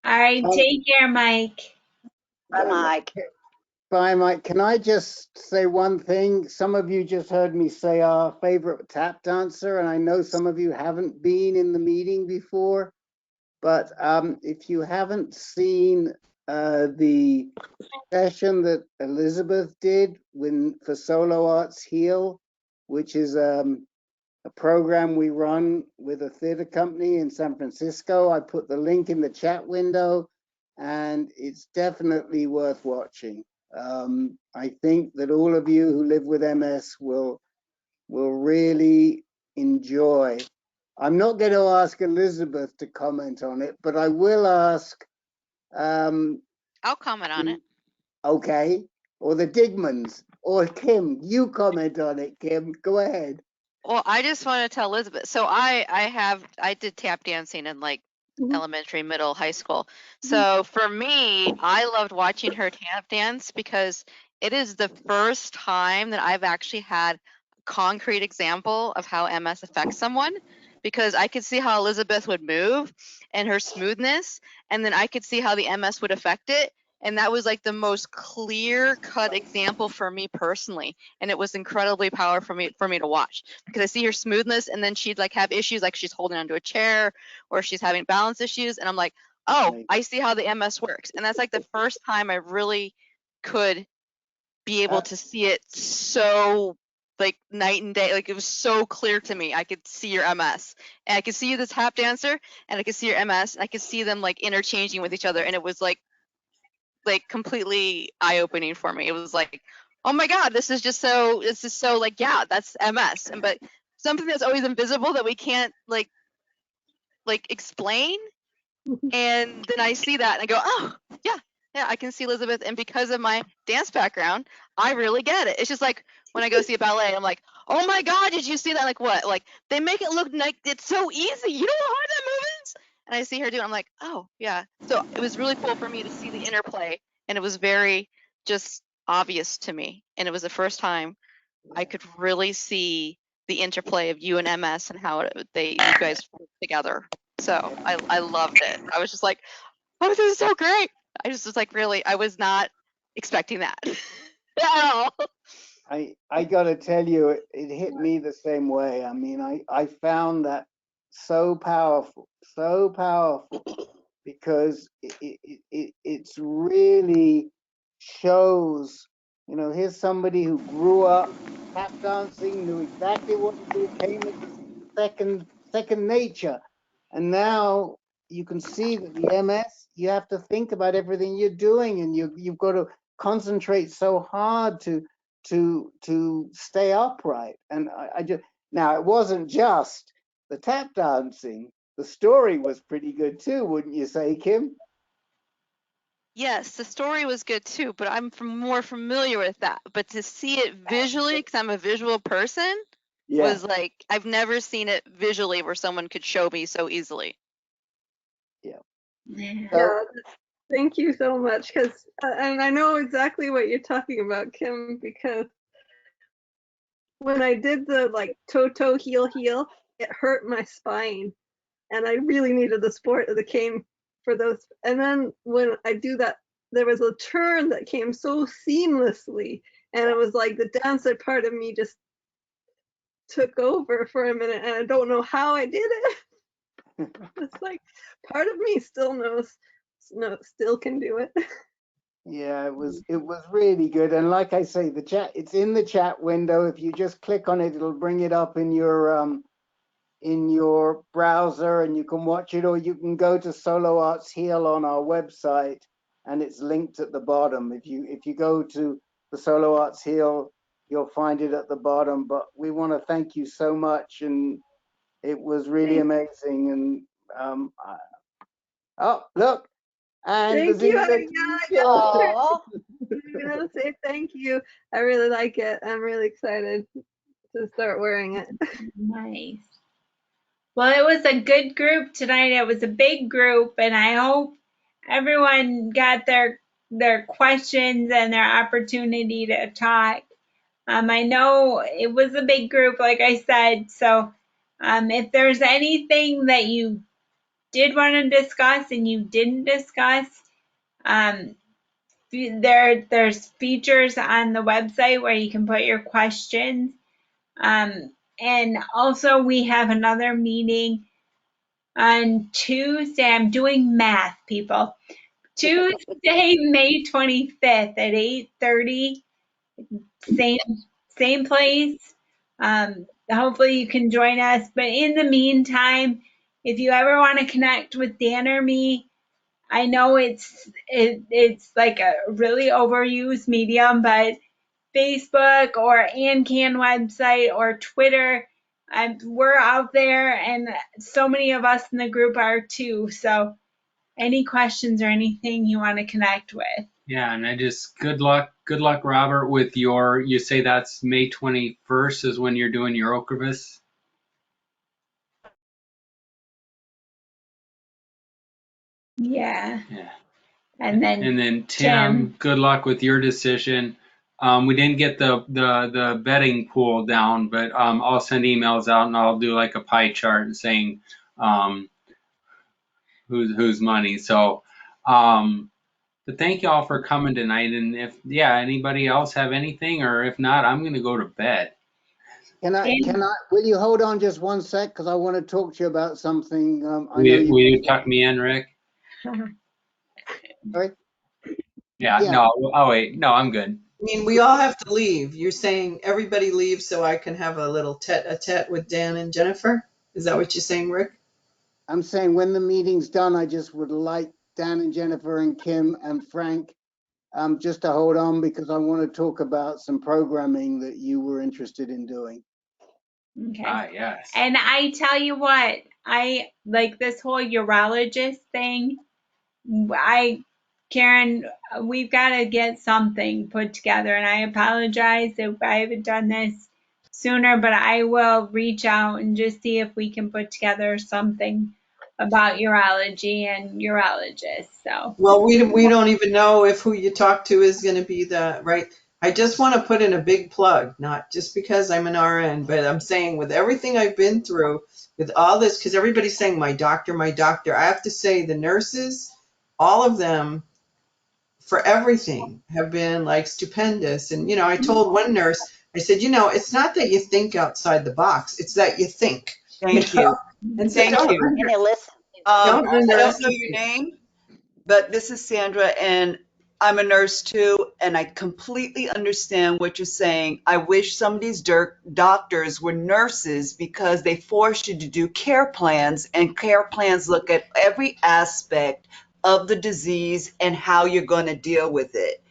All right, take care, Mike. Bye, Mike. Bye, Mike. Can I just say one thing? Some of you just heard me say our favorite tap dancer, and I know some of you haven't been in the meeting before, but if you haven't seen the session that Elizabeth did for Solo Arts Heal, which is a program we run with a theater company in San Francisco. I put the link in the chat window, and it's definitely worth watching. I think that all of you who live with MS will really enjoy. I'm not going to ask Elizabeth to comment on it, but I will ask. I'll comment on it. Okay, or the Diggmans, or Kim. You comment on it, Kim. Go ahead. Well, I just want to tell Elizabeth. So I did tap dancing in like elementary, middle, high school. So for me, I loved watching her tap dance because it is the first time that I've actually had a concrete example of how MS affects someone, because I could see how Elizabeth would move and her smoothness, and then I could see how the MS would affect it. And that was like the most clear-cut example for me personally, and it was incredibly powerful for me to watch, because I see her smoothness, and then she'd like have issues like she's holding onto a chair or she's having balance issues, and I'm like, oh, I see how the MS works. And that's like the first time I really could be able to see it so like night and day. Like it was so clear to me. I could see your MS, and I could see you the tap dancer, and I could see your MS, and I could see them like interchanging with each other, and it was like completely eye-opening for me. It was like, oh my God, this is so like, yeah, that's MS. But something that's always invisible that we can't like explain. And then I see that and I go, oh yeah, I can see Elizabeth. And because of my dance background, I really get it. It's just like when I go see a ballet, I'm like, oh my God, did you see that? Like what? Like they make it look like it's so easy. You don't know how that moves. And I see her do it. I'm like, oh yeah. So it was really cool for me to see the interplay, and it was very just obvious to me. And it was the first time I could really see the interplay of you and MS and how you guys work together. So I loved it. I was just like, oh, this is so great. I just was like, really, I was not expecting that at all. I gotta tell you, it hit me the same way. I mean, I found that so powerful, because it's really shows, you know, here's somebody who grew up tap dancing, knew exactly what to do, came as second nature, and now you can see that the MS, you have to think about everything you're doing, and you've got to concentrate so hard to stay upright. And I just, now it wasn't just the tap dancing, the story was pretty good too, wouldn't you say, Kim? Yes, the story was good too, but I'm more familiar with that. But to see it visually, because I'm a visual person, was like, I've never seen it visually where someone could show me so easily. Yeah, thank you so much, because and I know exactly what you're talking about, Kim, because when I did the like toe heel, it hurt my spine, and I really needed the support of the cane for those. And then when I do that, there was a turn that came so seamlessly, and it was like the dancer part of me just took over for a minute, and I don't know how I did it. It's like part of me still still can do it. Yeah, it was really good. And like I say, the chat, it's in the chat window. If you just click on it, it'll bring it up in your browser, and you can watch it, or you can go to Solo Arts Heal on our website, and it's linked at the bottom. If you go to the Solo Arts Heal, you'll find it at the bottom. But we want to thank you so much, and it was really amazing. And oh, look. And thank you. I Aw. gotta say thank you. I really like it. I'm really excited to start wearing it. Nice. Well, it was a good group tonight. It was a big group, and I hope everyone got their questions and their opportunity to talk. I know it was a big group, like I said. So, if there's anything that you did want to discuss and you didn't discuss, there's features on the website where you can put your questions. And also we have another meeting on Tuesday. I'm doing math, people. Tuesday, May 25th at 8:30. Same place. Hopefully you can join us. But in the meantime, if you ever want to connect with Dan or me, I know it's like a really overused medium, but Facebook or AnCan website or Twitter, we're out there, and so many of us in the group are too. So any questions or anything you want to connect with. Yeah, and I just good luck, Robert, with you say that's May 21st is when you're doing your Ocrevus. Yeah. Yeah. And then Tim, good luck with your decision. We didn't get the betting pool down, but I'll send emails out and I'll do like a pie chart saying whose money. So, but thank you all for coming tonight. And if anybody else have anything, or if not, I'm gonna go to bed. Will you hold on just one sec? Because I want to talk to you about something. Will you tuck me in, Rick? Sorry? Yeah, no, oh wait, no, I'm good. I mean, we all have to leave. You're saying everybody leave so I can have a little tete-a-tete with Dan and Jennifer? Is that what you're saying, Rick? I'm saying when the meeting's done, I just would like Dan and Jennifer and Kim and Frank just to hold on because I want to talk about some programming that you were interested in doing. Okay. Yes. And I tell you what, I like this whole urologist thing. Karen, we've got to get something put together, and I apologize if I haven't done this sooner, but I will reach out and just see if we can put together something about urology and urologists. So, Well, we don't even know if who you talk to is going to be the right. I just want to put in a big plug, not just because I'm an RN, but I'm saying with everything I've been through, with all this, because everybody's saying my doctor, my doctor. I have to say the nurses, all of them, for everything, have been like stupendous. And I told one nurse, I said, it's not that you think outside the box; it's that you think. Thank you. And so Thank you. don't I don't know underestimate. your name, but this is Sandra, and I'm a nurse too, and I completely understand what you're saying. I wish some of these doctors were nurses because they force you to do care plans, and care plans look at every aspect of the disease and how you're going to deal with it.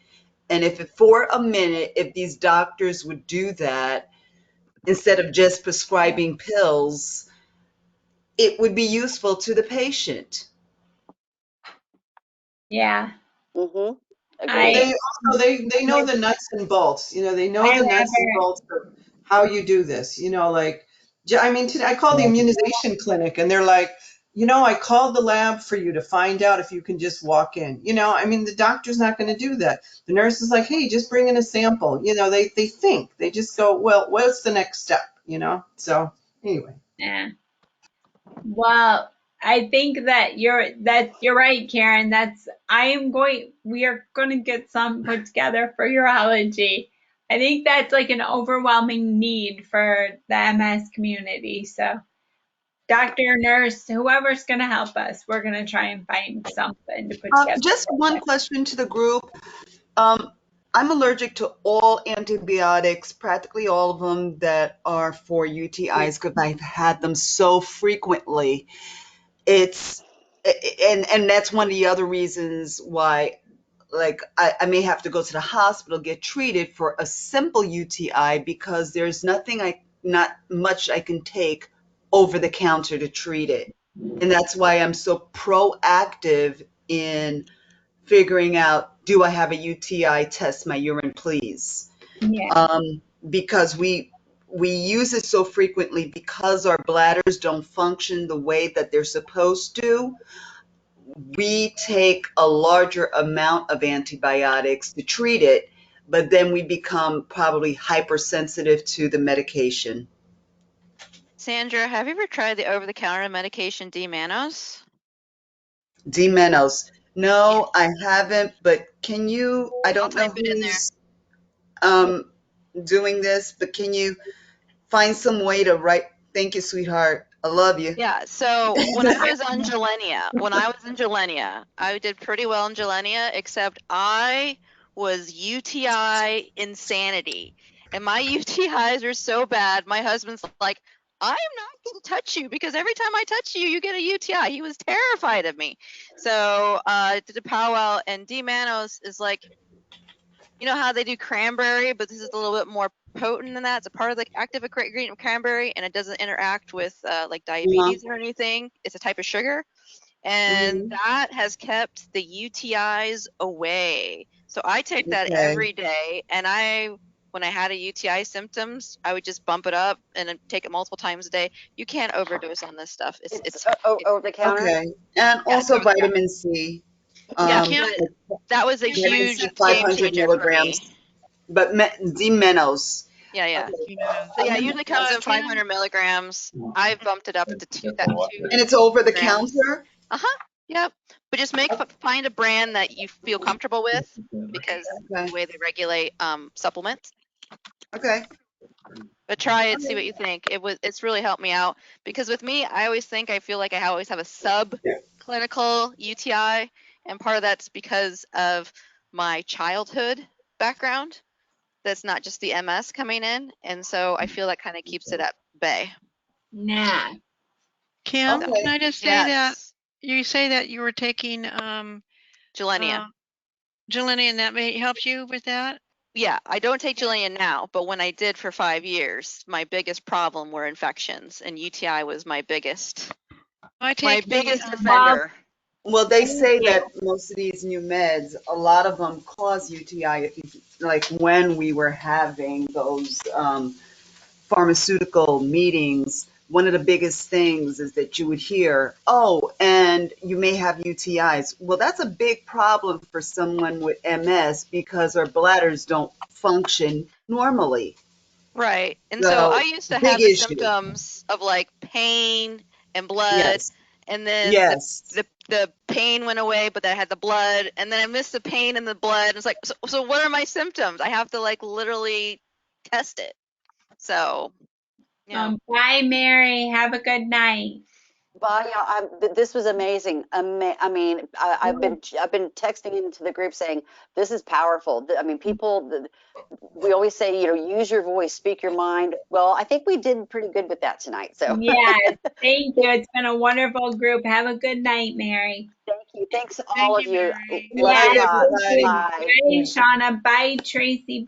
And for a minute, if these doctors would do that instead of just prescribing pills, it would be useful to the patient. yeah. Mm-hmm. They also they know the nuts and bolts. They know the nuts and bolts of how you do this. I mean, today I called the immunization clinic, and they're like, I called the lab for you to find out if you can just walk in. I mean, the doctor's not going to do that. The nurse is like, hey, just bring in a sample. They think they just go, well, what's the next step? So anyway. Yeah. Well, I think that you're right, Karen. We are going to get some put together for urology. I think that's like an overwhelming need for the MS community. So, doctor, nurse, whoever's going to help us, we're going to try and find something to put together. Just one question to the group. I'm allergic to all antibiotics, practically all of them that are for UTIs because I've had them so frequently. And that's one of the other reasons why, like, I may have to go to the hospital, get treated for a simple UTI because there's not much I can take over the counter to treat it. And that's why I'm so proactive in figuring out, do I have a UTI? Test my urine, please. Yeah. Because we use it so frequently because our bladders don't function the way that they're supposed to. We take a larger amount of antibiotics to treat it, but then we become probably hypersensitive to the medication. Sandra, have you ever tried the over-the-counter medication D-Manos? D-Manos. No, I haven't, but can you, I don't know type it in there. who's doing this, but can you find some way to write, thank you, sweetheart, I love you. Yeah, so when I was in Gilenya, I did pretty well in Gilenya, except I was UTI insanity. And my UTIs are so bad, my husband's like, I am not going to touch you because every time I touch you, you get a UTI. He was terrified of me. So I did a powwow, and D-Manos is like, you know how they do cranberry, but this is a little bit more potent than that. It's a part of the active ingredient of cranberry, and it doesn't interact with like diabetes or anything. It's a type of sugar, and that has kept the UTIs away. So I take that every day, and when I had a UTI symptoms, I would just bump it up and then take it multiple times a day. You can't overdose on this stuff. It's over the counter. Okay, and also vitamin C. That was a huge game 500 changer milligrams, for me. but D-Manos. Yeah. So yeah, it usually comes in 500 milligrams. I've bumped it up to 200. And it's over the counter? Yep. But just find a brand that you feel comfortable with because the way they regulate supplements. Okay. But try it, see what you think. It's really helped me out because with me, I feel like I always have a subclinical UTI, and part of that's because of my childhood background. That's not just the MS coming in, and so I feel that kind of keeps it at bay. Nah. Kim, can I just say that you say that you were taking Gilenya. Jelena, that may help you with that? Yeah, I don't take Jillian now, but when I did for 5 years, my biggest problem were infections, and UTI was my biggest I take offender. Well, they Thank say you. that most of these new meds, a lot of them cause UTI. If you, like when we were having those pharmaceutical meetings, one of the biggest things is that you would hear, oh, and you may have UTIs. Well, that's a big problem for someone with MS because our bladders don't function normally. Right. And so So, I used to big have the issue. symptoms of like pain and blood, Yes. and then Yes. the pain went away, but I had the blood, and then I missed the pain and the blood. It's like, so what are my symptoms? I have to like literally test it. So, yeah. Bye, Mary. Have a good night. Bye, this was amazing. I mean, I've been texting into the group saying this is powerful. I mean, people, we always say, you know, use your voice, speak your mind. Well, I think we did pretty good with that tonight. So Yes, thank you. It's been a wonderful group. Have a good night, Mary. thank you. Thanks all of you. Love Yes, you lots. thank you. Bye. Bye, Shauna. Bye, Tracy.